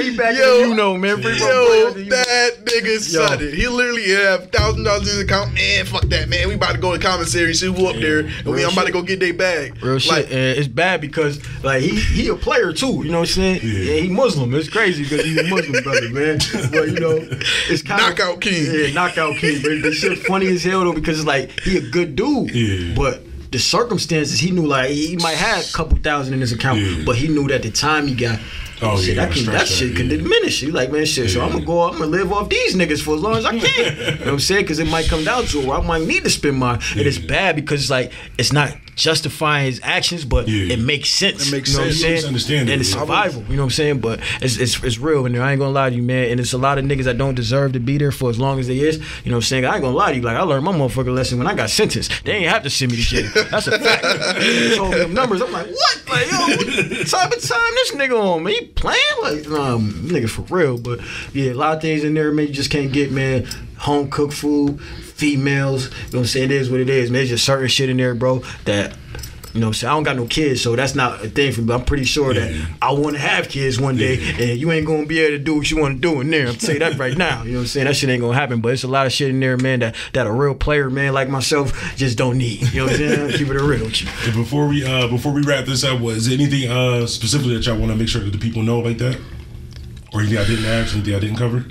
He back in man. Free my boy. That nigga said it. He literally have $1,000 in his account. Man, fuck that, man. We about to go to commissary, see who up there, and I'm about to go get their bag. Real shit. And it's bad because like he a player too. You know what I'm saying? Yeah, he Muslim. It's crazy because he's a Muslim brother, man. But it's kind of knockout king. Yeah, knockout king. But the shit funny as hell though because it's like he a good dude. Yeah. But the circumstances, he knew like he might have a couple thousand in his account, but he knew that the time he got. That shit can diminish. You like, man, shit. So I'm gonna live off these niggas for as long as I can. You know what I'm saying? Because it might come down to it where I might need to spend mine, and it's bad because it's like it's not justifying his actions, but it makes sense. It makes sense. What I'm saying? Understand and it's survival. You know what I'm saying? But it's real, and I ain't gonna lie to you, man. And it's a lot of niggas that don't deserve to be there for as long as they is. You know what I'm saying? I ain't gonna lie to you. Like I learned my motherfucking lesson when I got sentenced. They ain't have to send me the shit. That's a fact. They told me them numbers. I'm like, what? Like, yo, what type of time this nigga on, man? He playing? Like, nigga, for real. But yeah, a lot of things in there, man, you just can't get, man. Home cooked food, females, you know what I'm saying? It is what it is, man. There's just certain shit in there, bro, that You know what I'm saying? I don't got no kids, so that's not a thing for me. I'm pretty sure that I want to have kids one day, and you ain't gonna be able to do what you want to do in there. I'm saying that right now. You know what I'm saying? That shit ain't gonna happen. But it's a lot of shit in there, man, that a real player, man, like myself, just don't need. You know what I'm saying? Keep it real with you. And before we wrap this up, is there anything specifically that y'all want to make sure that the people know like that, or anything I didn't ask, anything I didn't cover?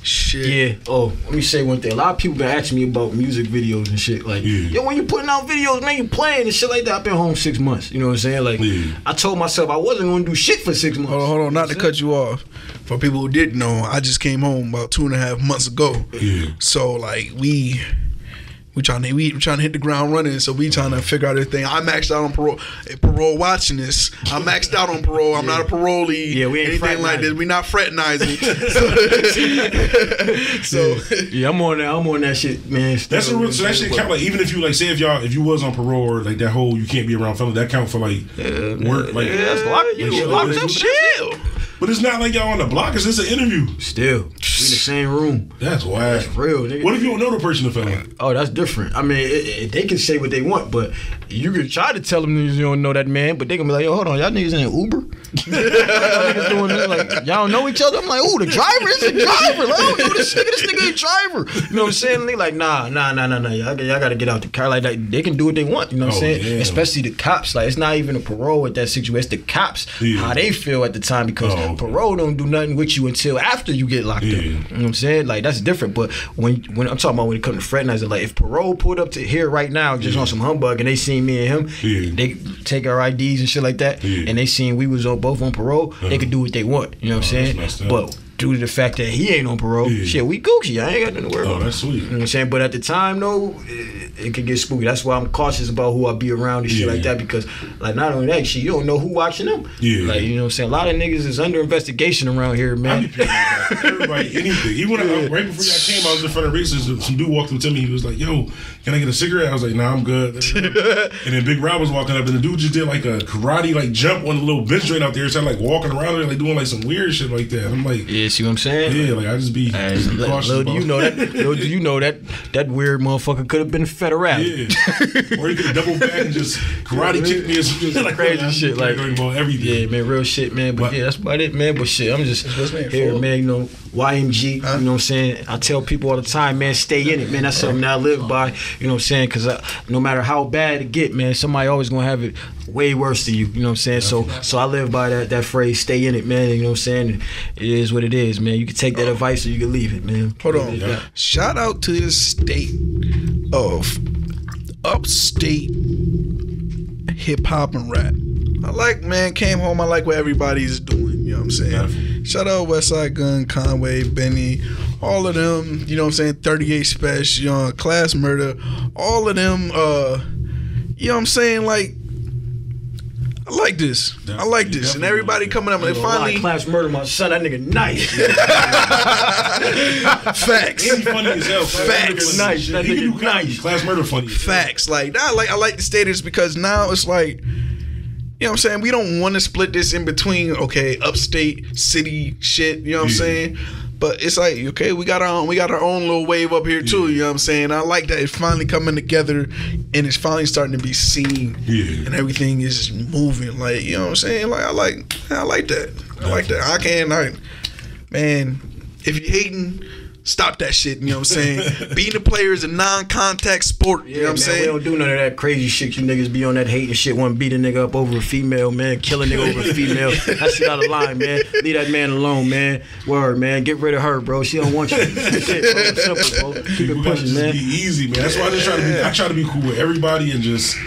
Shit. Yeah. Oh, let me say one thing. A lot of people been asking me about music videos and shit. Like, yo, when you putting out videos, man, you playing and shit like that. I've been home 6 months. You know what I'm saying? Like, I told myself I wasn't going to do shit for 6 months. Hold on. Not to cut you off. For people who didn't know, I just came home about 2.5 months ago. Yeah. So like we trying to hit the ground running, so we trying to figure out everything. I maxed out on parole. If parole watching this, I maxed out on parole. I'm not a parolee. Yeah, we ain't anything like this. We not fraternizing. so yeah, I'm on that shit, man. So that shit count, like, even if you like say if you was on parole or like that whole you can't be around fellas, that count for like work. Like that's locked up shit. But it's not like y'all on the block. It's just an interview. Still, we in the same room. That's wild. That's real, nigga. What if you don't know the person, the fella? Oh, that's different. I mean, they can say what they want, but you can try to tell them you don't know that man, but they gonna be like, yo, hold on, y'all niggas in an Uber? Y'all niggas doing this, like, y'all don't know each other? I'm like, ooh, the driver is the driver. Like, I don't know this nigga ain't driver. You know what I'm saying? And they like, nah. Y'all gotta get out the car. Like, they can do what they want. You know what I'm saying? Yeah. Especially the cops. Like, it's not even a parole at that situation. It's the cops, how they feel at the time, because parole don't do nothing with you until after you get locked up. You know what I'm saying? Like, that's different. But when I'm talking about when it comes to fraternizing, like, if parole pulled up to here right now just on some humbug and they seen me and him, they take our IDs and shit like that, and they seen we was both on parole, they could do what they want. You know what I'm saying? But due to the fact that he ain't on parole, shit, we Gucci. I ain't got nothing to worry about. Oh, that's sweet. You know what I'm saying? But at the time, though, it could get spooky. That's why I'm cautious about who I be around and shit like that, because, like, not only that, shit, you don't know who watching them. Yeah. Like, you know what I'm saying? A lot of niggas is under investigation around here, man. I be picking about everybody, anything. Even right before y'all came, I was in front of races. Some dude walked up to me. He was like, yo, can I get a cigarette? I was like, nah, I'm good. And then Big Rob was walking up, and the dude just did like a karate like jump on the little bench right out there. So I'm like walking around there, like doing like some weird shit like that. I'm like, yeah, see what I'm saying? Yeah, like I just be cautious. Little do you know that that weird motherfucker could have been federal. Yeah. Or he could have double back and just karate kick me or something. Like crazy shit, like everything. Yeah, man, real shit, man. But yeah, that's about it, man. But shit, I'm just here, man. You know, YMG. You know what I'm saying? I tell people all the time, man, stay in it, man. That's something that I live by. You know what I'm saying? Because no matter how bad it get, man, somebody always gonna have it way worse than you. You know what I'm saying? So I live by that phrase, stay in it, man. You know what I'm saying? And it is what it is, man. You can take that advice or you can leave it, man. Hold on. Yeah. Shout out to the state of upstate hip hop and rap. I like, man, came home, I like what everybody's doing, you know what I'm saying? Definitely. Shout out Westside Gun, Conway, Benny, all of them, you know what I'm saying? 38 Special, you know, Class Murder, all of them, you know what I'm saying? Like, I like this. Definitely. I like this. And everybody coming up, and finally. Class Murder, my son, that nigga nice. Facts. He's funny as hell. Facts. Nice. That nigga nice. Class Murder funny. Facts. Like, I like to state this because now it's like, you know what I'm saying? We don't want to split this in between, okay, upstate city shit, you know what I'm saying? But it's like, okay, we got our own little wave up here too, you know what I'm saying? I like that it's finally coming together and it's finally starting to be seen and everything is moving, like, you know what I'm saying? Like I like that. I like that. Man, if you hating, stop that shit, you know what I'm saying? Beating the player is a non-contact sport, you know what I'm saying? We don't do none of that crazy shit. You niggas be on that hating shit, want to beat a nigga up over a female, man. Kill a nigga over a female. That shit out of line, man. Leave that man alone, man. Word, man. Get rid of her, bro. She don't want you. That's it, bro. Simple, bro. Keep it pushing, man. Be easy, man. That's why I try to be cool with everybody and just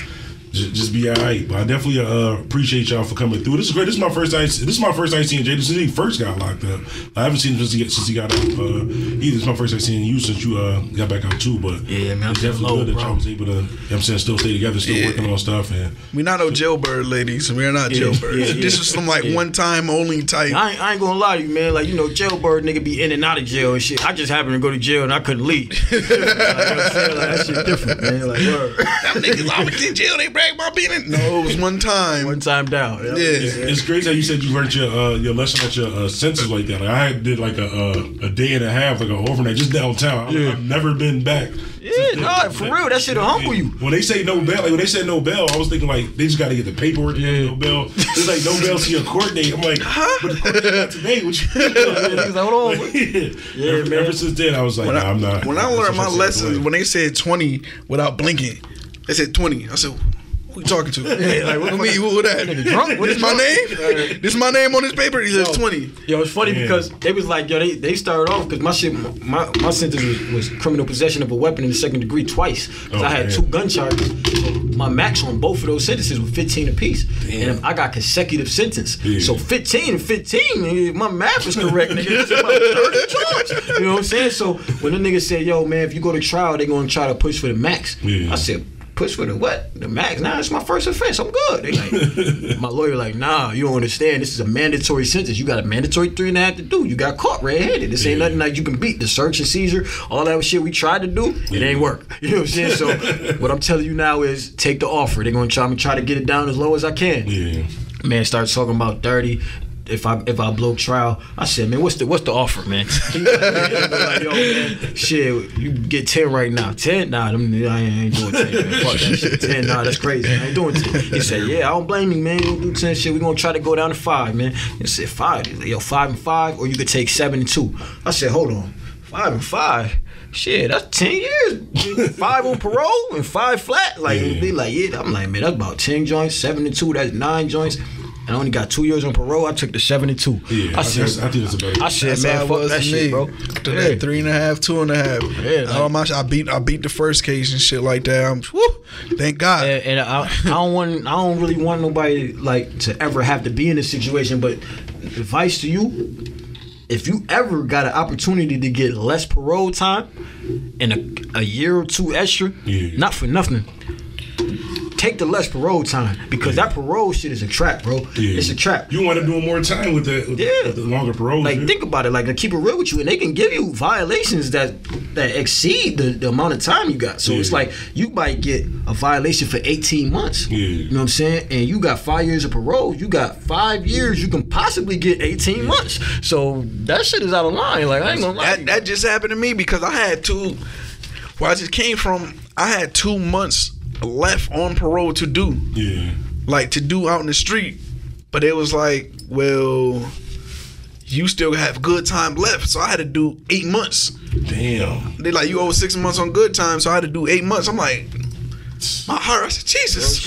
be alright. But I definitely appreciate y'all for coming through. This is great. This is my first time seeing Jay. This is he first got locked up. I haven't seen him since he got out. Either. This is my first time seeing you since you got back out too. But yeah, man, it's definitely good that y'all was able to, you know what I'm saying, still stay together, still working on stuff. And we're not no jailbird ladies. We're not jailbirds. This is some like one time only type. I ain't gonna lie to you, man. Like, you know, jailbird nigga be in and out of jail and shit. I just happened to go to jail and I couldn't leave. You know what I'm saying? Like, that shit different, man. Like, word. Them niggas always in jail. They brag back my beating. No, it was one time. One time down. Yeah. It's crazy how you said you learned your lesson at your census like that. Like I did like a day and a half, like an overnight, just downtown. I've never been back. Yeah, no, for real, that shit'll humble you. When they say no bail, like when they said no bail, I was thinking like they just got to get the paperwork. No bail. It's like no bail to your court date. I'm like, but the court date not today. What you? Niggas like, hold on. Yeah, man. Ever since then, I was like, I'm not. When I learned my lessons, when they said 20 without blinking, they said 20. I said, who you talking to? Like, what me? Who that? Drunk? What is my name? This is my name on this paper. He says 20. Yo, it's funny because they was like, yo, they started off because my sentence was criminal possession of a weapon in the second degree twice. Because I had 2 gun charges. My max on both of those sentences was 15 apiece. And I got consecutive sentence. Yeah. So 15 and 15, my math was correct, nigga. It's about 30 charge. You know what I'm saying? So when the nigga said, yo, man, if you go to trial, they going to try to push for the max. Yeah. I said, push for the what? The max? Nah, it's my first offense. I'm good. They like, my lawyer like, nah, you don't understand. This is a mandatory sentence. You got a mandatory 3.5 to do. You got caught red-handed. This ain't nothing like you can beat. The search and seizure, all that shit we tried to do, it ain't work. You know what I'm saying? So what I'm telling you now is take the offer. They're gonna try to get it down as low as I can. Yeah. Man starts talking about 30. If I blow trial, I said, man, what's the offer, man? Like, yo, man, shit, you get 10 right now. 10? Nah, I ain't doing 10, man. Fuck that shit. 10, nah, that's crazy. I ain't doing 10. He said, yeah, I don't blame you, man. You don't do 10 shit. We gonna try to go down to 5, man. He said 5. He's like, yo, 5 and 5, or you could take 7 and 2. I said, hold on, 5 and 5. Shit, that's 10 years. 5 on parole and 5 flat. Like, be like, yeah. I'm like, man, that's about 10 joints. 7 and 2, that's 9 joints. I only got 2 years on parole. I took the 7 and 2. Yeah, I think that's a better. I said, man, fuck that shit, bro. Took that 3.5, 2.5. Yeah, like, I beat the first case and shit like that. Thank God. And I don't really want nobody like to ever have to be in this situation. But advice to you: if you ever got an opportunity to get less parole time and a year or 2 extra, not for nothing, take the less parole time because that parole shit is a trap, bro. Yeah. It's a trap. You want to do more time with the longer parole. Like, think about it. Like, to keep it real with you, and they can give you violations that exceed the amount of time you got. So it's like you might get a violation for 18 months. Yeah. You know what I'm saying? And you got 5 years of parole. You got 5 years. You can possibly get 18 months. So that shit is out of line. Like, I ain't gonna lie. That just happened to me because I had where I just came from, I had 2 months left on parole to do. Yeah. Like, to do out in the street. But it was like, well, you still have good time left. So I had to do 8 months. Damn. They like, you owe 6 months on good time, so I had to do 8 months. I'm like, my heart, I said, Jesus.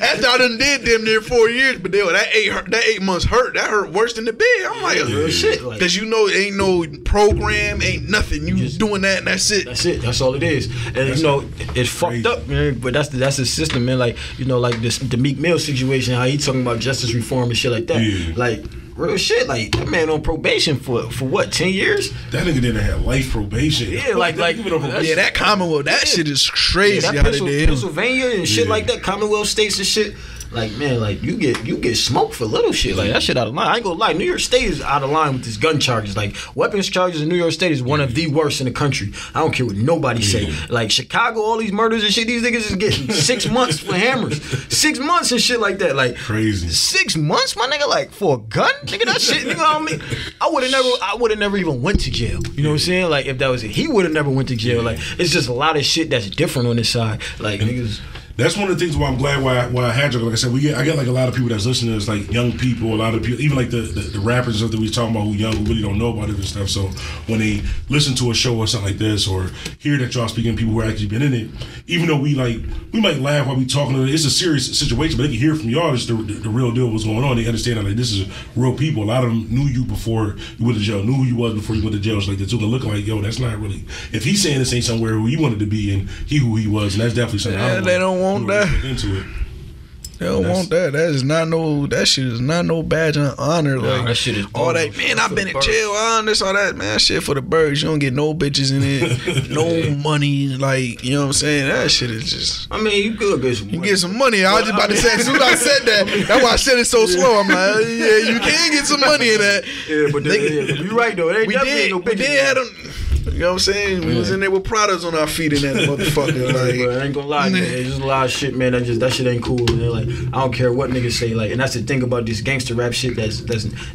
After I done did damn near 4 years, but that 8 months hurt. That hurt worse than the bed. I'm like, real shit. Because you know, it ain't no program, ain't nothing. You just doing that and that's it. That's it. That's all it is. And you know, it's fucked up, man. But that's the system, man. Like, you know, like the Meek Mill situation, how he talking about justice reform and shit like that. Yeah. Like, real shit, like that man on probation for what, 10 years? That nigga didn't have life probation. Yeah, like that Commonwealth, that shit is crazy. Yeah, that Pennsylvania and shit like that, Commonwealth states and shit. Like, man, like you get smoked for little shit. Like, that shit out of line. I ain't gonna lie, New York State is out of line with this gun charges. Like, weapons charges in New York State is one of the worst in the country. I don't care what nobody say. Like, Chicago, all these murders and shit, these niggas is getting 6 months for hammers. 6 months and shit like that. Like, crazy. 6 months, my nigga, like, for a gun? Nigga, that shit, you know what I mean? I would have never even went to jail. You know what I'm saying? Like, if that was it, he would have never went to jail. Like, it's just a lot of shit that's different on this side. Like, niggas. That's one of the things why I'm glad why I had you. Like I said, I get like a lot of people that's listening to us, like young people, a lot of people, even like the rappers that we talking about who young, who really don't know about it and stuff. So when they listen to a show or something like this, or hear that y'all speaking to people who actually been in it, even though we might laugh while we talking to it, it's a serious situation, but they can hear from y'all just the real deal what's going on. They understand that like this is real people. A lot of them knew you before you went to jail, knew who you was before you went to jail. It's like they're looking like, yo, that's not really. If he's saying this ain't somewhere who he wanted to be and who he was, and that's definitely something. Yeah, they don't want that. Into it. They don't want that. That shit is not no badge of honor. Like, that shit is all that, man, I've been in jail, all this, all that, man. Shit for the birds. You don't get no bitches in it, no money. Like, you know what I'm saying? That shit is just. I mean, you could get some money. You get some money. I was just about to say, as soon as I said that, that's why I said it so slow. I'm like, yeah, you can get some money in that. Yeah, but you're right though. We did have them. You know what I'm saying? We was in there with Pradas on our feet in that motherfucker. Like, bro, I ain't gonna lie, man. There's just a lot of shit, man. That shit ain't cool, man. Like, I don't care what niggas say. Like, and that's the thing about this gangster rap shit. That's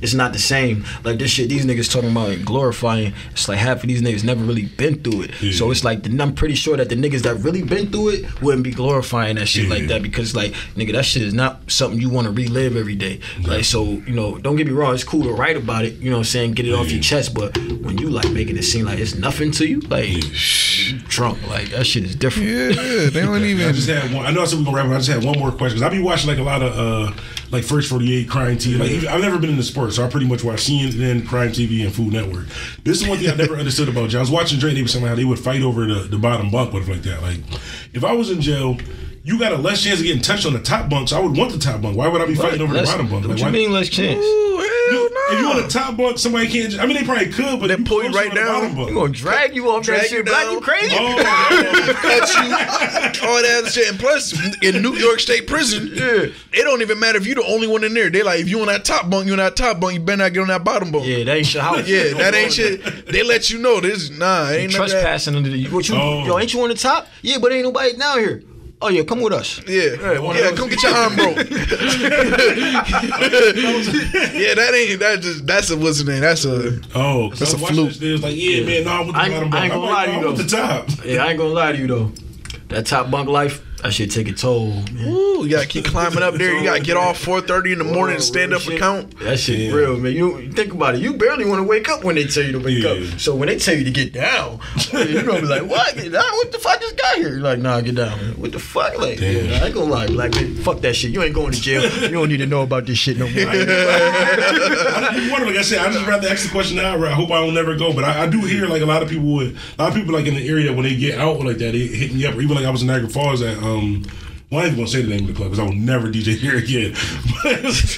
it's not the same. Like this shit, these niggas talking about and glorifying. It's like half of these niggas never really been through it. Yeah. So it's like I'm pretty sure that the niggas that really been through it wouldn't be glorifying that shit like that, because like nigga, that shit is not something you want to relive every day. Like, so you know, don't get me wrong. It's cool to write about it. You know what I'm saying? Get it off your chest. But when you like making it seem like it's nothing to you, like you drunk, like that shit is different. Yeah, they don't even. I just had one. I know I said we gonna wrap, but I just had one more question, because I be watching like a lot of like First 48, Crime TV. Like I've never been into sports, so I pretty much watch CNN, Crime TV, and Food Network. This is one thing I never understood about jail. I was watching Dre. They were saying how they would fight over the bottom bunk, whatever like that. Like if I was in jail, you got a less chance of getting touched on the top bunk, so I would want the top bunk. Why would I be fighting over the bottom bunk? What like, you mean less chance? ooh, hell no. If you on the top bunk, somebody can't. I mean, they probably could, but They pull you right down. You gonna drag you off that Drag shit, you black? down. You crazy? Cut you, all that shit. And plus, in New York State prison, it don't even matter if you the only one in there. They like, if you on that top bunk, you on that top bunk. You better not get on that bottom bunk. Yeah, that ain't your house. Yeah, that ain't shit. They let you know this. Nah, ain't none of that. Trespassing under the. What you? Yo, ain't you on the top? Yeah, but ain't nobody down here. Oh yeah, come with us. Yeah, come get your arm broke. Yeah, that's a what's the name? That's a fluke. It was like, yeah, man, no, I went the bottom bunk. I ain't gonna lie to you I though. went the top. Yeah, I ain't gonna lie to you though. That top bunk life, that shit take a toll, man. Ooh, you gotta keep climbing up there. You gotta get off 4:30 in the morning and stand up for count. That shit real, man. You think about it. You barely want to wake up when they tell you to wake up. So when they tell you to get down, you gonna be like, what? Get down? What the fuck? I just got here. You're like, nah, get down, man. What the fuck? Like, I ain't gonna lie, black man. Fuck that shit. You ain't going to jail. You don't need to know about this shit no more. Like I said, I just rather ask the question now. I hope I don't never go, but I do hear like a lot of people like in the area when they get out like that, they hit me up. Or even like I was in Niagara Falls at well, I ain't even gonna say the name of the club because I will never DJ here again. It's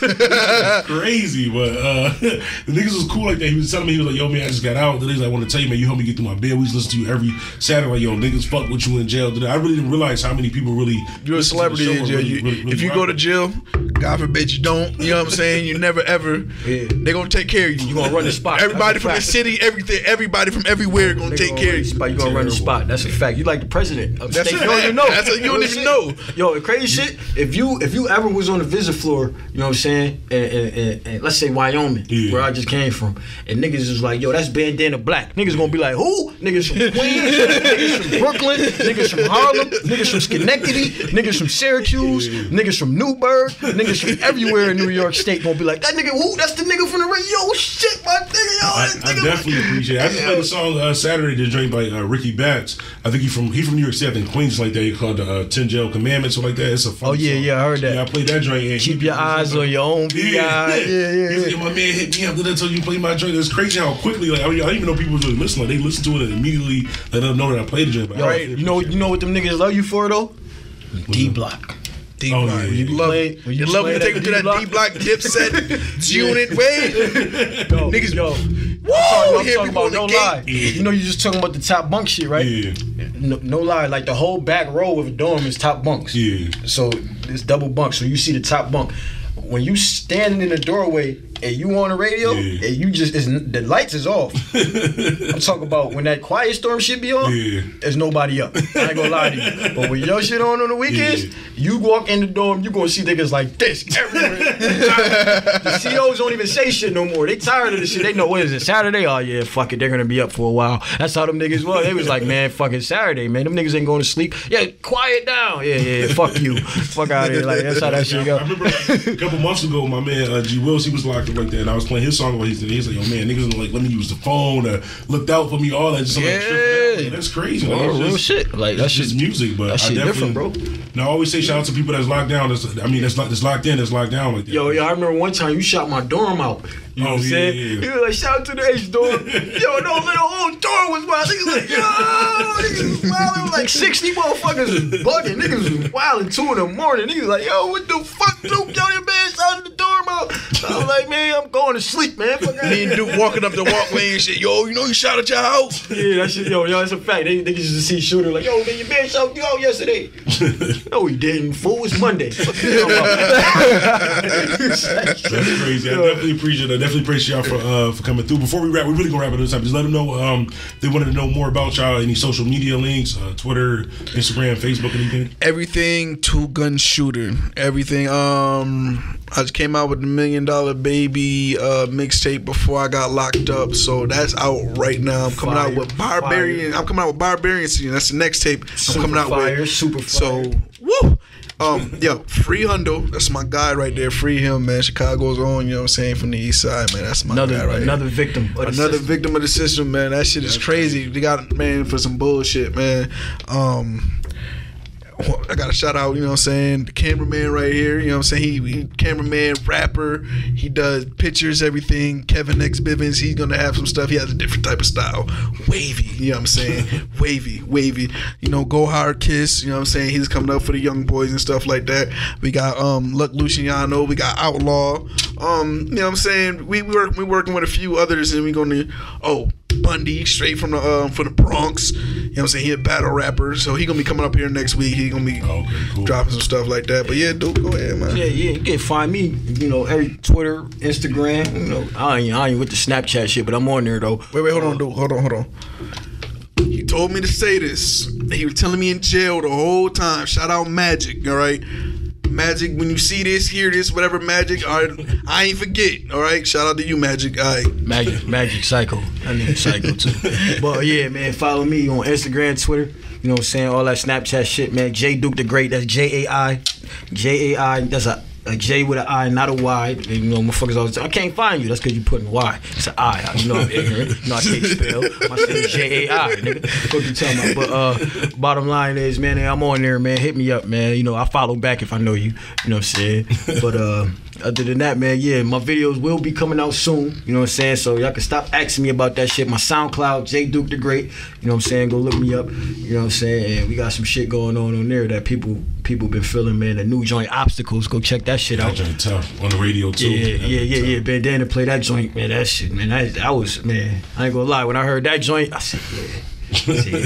crazy, but the niggas was cool like that. He was telling me, he was like, yo, man, I just got out. The niggas, I want to tell you, man, you helped me get through my bed. We used to listen to you every Saturday. Like, yo, niggas fuck with you in jail. I really didn't realize how many people really. You're a celebrity in jail. Really if you go to jail, God forbid you don't. You know what I'm saying? You never ever. They gonna take care of you. You gonna run the spot. Everybody from the city, everything. Everybody from everywhere gonna take care of you. You gonna run the spot. That's a fact. You like the president of the That's state. it. You don't even know. That's what you don't even know. Yo, the crazy shit. If you ever was on the visit floor, you know what I'm saying, and let's say Wyoming, where I just came from, and niggas is like, yo, that's Bandana Black. Niggas gonna be like, who? Niggas from Queens, niggas from Brooklyn, niggas from Harlem, niggas from Schenectady, niggas from Syracuse, niggas from Newburgh, niggas from everywhere in New York State gonna be like, that nigga, who? That's the nigga from the radio. Yo, shit, my nigga, yo. I definitely appreciate it. I just played a song Saturday to drink by Ricky Batts. I think he from New York City, I think Queens, like that. He called 10 Jail Commandments or like that. It's a fun song. Yeah, I heard that. Yeah, I played that joint. And keep your eyes on your own. Yeah. My man hit me up. Did I tell you play my joint? It's crazy how quickly. Like I didn't even know people was really listening. Like, they listened to it and immediately let them know that I played the joint. Yo, you know what them niggas love you for though? D Block. D Block. Yeah. You love it. You love when you take them to that D Block Dipset unit way. Niggas, whoa! I'm talking about no lie. You know, you just talking about the top bunk shit, right? Yeah. No lie, like the whole back row of a dorm is top bunks. Yeah. So it's double bunk. So you see the top bunk. When you standing in the doorway and you on the radio and you just the lights is off. I'm talking about when that quiet storm shit be on, there's nobody up. I ain't gonna lie to you. But when your shit on the weekends, you walk in the dorm, you gonna see niggas like this everywhere. The COs don't even say shit no more. They tired of the shit. They know, what is it, Saturday? Oh yeah, fuck it, they're gonna be up for a while. That's how them niggas was. They was like, man, fucking Saturday, man. Them niggas ain't going to sleep. Yeah, quiet down. Yeah, fuck you. Fuck out of here. Like, that's how that shit go. I remember like, a couple months ago, my man G Wills, he was locked up like that, and I was playing his song. He's like, yo, man, niggas like let me use the phone, looked out for me, all that. Just like, that's crazy. Like, real shit. Like that's just music, but that shit different, bro. Now I always say shout out to people that's locked down. That's locked in, that's locked down like that. Yo, I remember one time you shot my dorm out. You know what I'm saying? Yeah. He was like, shout out to the H dorm. Yo, no little old dorm was wild. Niggas like, yo, niggas was wild. It was like 60 motherfuckers was bugging. Niggas was wild at 2 in the morning. Niggas like, yo, what the fuck, Luke? Yo, your man shot the dorm out. I was I'm like, man, I'm going to sleep, man. Me and Duke walking up the walkway and shit. Yo, you know you shot at your house? Yeah, that shit, yo, that's a fact. They used to see Shooter like, yo, man, your man shot you out yesterday. No, he didn't. Fool, it's Monday. What you talking about? That's crazy. I definitely appreciate it. I definitely appreciate y'all for coming through. Before we wrap, we really gonna wrap it this time. Just let them know they wanted to know more about y'all. Any social media links, Twitter, Instagram, Facebook, anything. Everything Two Gun Shooter. Everything. I just came out with the $1 Million Baby mixtape before I got locked up, so that's out right now. I'm coming out with Barbarian. I'm coming out with Barbarian Season. That's the next tape. I'm coming out with. Super fire. So woo. Yo, free Hundo. That's my guy right there. Free him, man. Chicago's own, you know what I'm saying, from the east side, man. That's my guy right Another here. victim. Another victim of the system, man. That shit is crazy. They got, man, for some bullshit, man. I got a shout out, you know what I'm saying, the cameraman right here, you know what I'm saying, he cameraman, rapper, he does pictures, everything. Kevin X Bivens, he's gonna have some stuff. He has a different type of style, wavy, you know what I'm saying, wavy, you know, Go Hard Kiss, you know what I'm saying, he's coming up for the young boys and stuff like that. We got Luck Luciano, we got Outlaw, you know what I'm saying, we working with a few others, and we gonna Bundy, straight from the Bronx. You know what I'm saying? He a battle rapper, so he gonna be coming up here next week. He gonna be dropping some stuff like that. But yeah, dude, go ahead, man. Yeah, you can find me, you know, every Twitter, Instagram. You know, I ain't with the Snapchat shit, but I'm on there though. Wait, hold on, dude. Hold on. He told me to say this. He was telling me in jail the whole time. Shout out Magic, all right? Magic, when you see this, hear this, whatever, Magic, all right, I ain't forget, all right? Shout out to you, Magic, all right? Magic Psycho. I need Psycho too. But yeah, man, follow me on Instagram, Twitter, you know what I'm saying, all that Snapchat shit, man. J Duke the Great, that's Jai, that's a J with an I, not a Y. You know, motherfuckers always say, I can't find you. That's because you put in Y. It's an I. You know I'm ignorant. You know I can't spell. My shit is Jai, nigga. What you talking about? But bottom line is, man, I'm on there, man. Hit me up, man. You know, I follow back if I know you. You know what I'm saying? But other than that, man, yeah, my videos will be coming out soon. You know what I'm saying? So y'all can stop asking me about that shit. My SoundCloud, J Duke the Great. You know what I'm saying? Go look me up. You know what I'm saying? And we got some shit going on there that people been feeling, man. The new joint Obstacles. Go check that shit out. That joint tough on the radio too. Yeah. Bandana play that joint, man. That shit, man. I was, man. I ain't gonna lie. When I heard that joint, I said, yeah.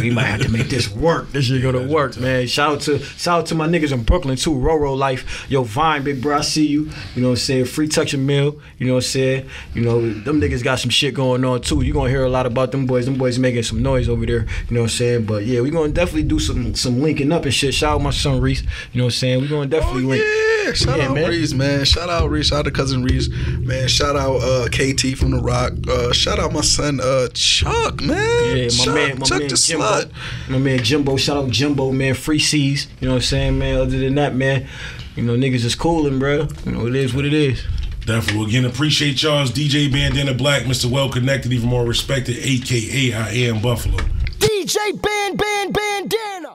We might have to make this work. This shit gonna work, man. Shout out to my niggas in Brooklyn too. Roro Life. Yo, Vine, big bro, I see you. You know what I'm saying? Free Touch and Mill. You know what I'm saying? You know, them niggas got some shit going on too. You gonna hear a lot about them boys. Them boys making some noise over there. You know what I'm saying? But yeah, we gonna definitely do some linking up and shit. Shout out my son Reese. You know what I'm saying? We gonna definitely link. Yeah, shout out man. Reese, man. Shout out Reese. Shout out to cousin Reese, man. Shout out KT from The Rock. Shout out my son Chuck, man. Yeah, Chuck, my man the Jimbo. slut. My man Jimbo. Shout out Jimbo, man. Free C's. You know what I'm saying, man? Other than that, man, you know, niggas is cooling, bro. You know, it is what it is. Definitely. Again, appreciate y'all's DJ Bandana Black, Mr. Well Connected, even more respected, a.k.a. I Am Buffalo. DJ Bandana.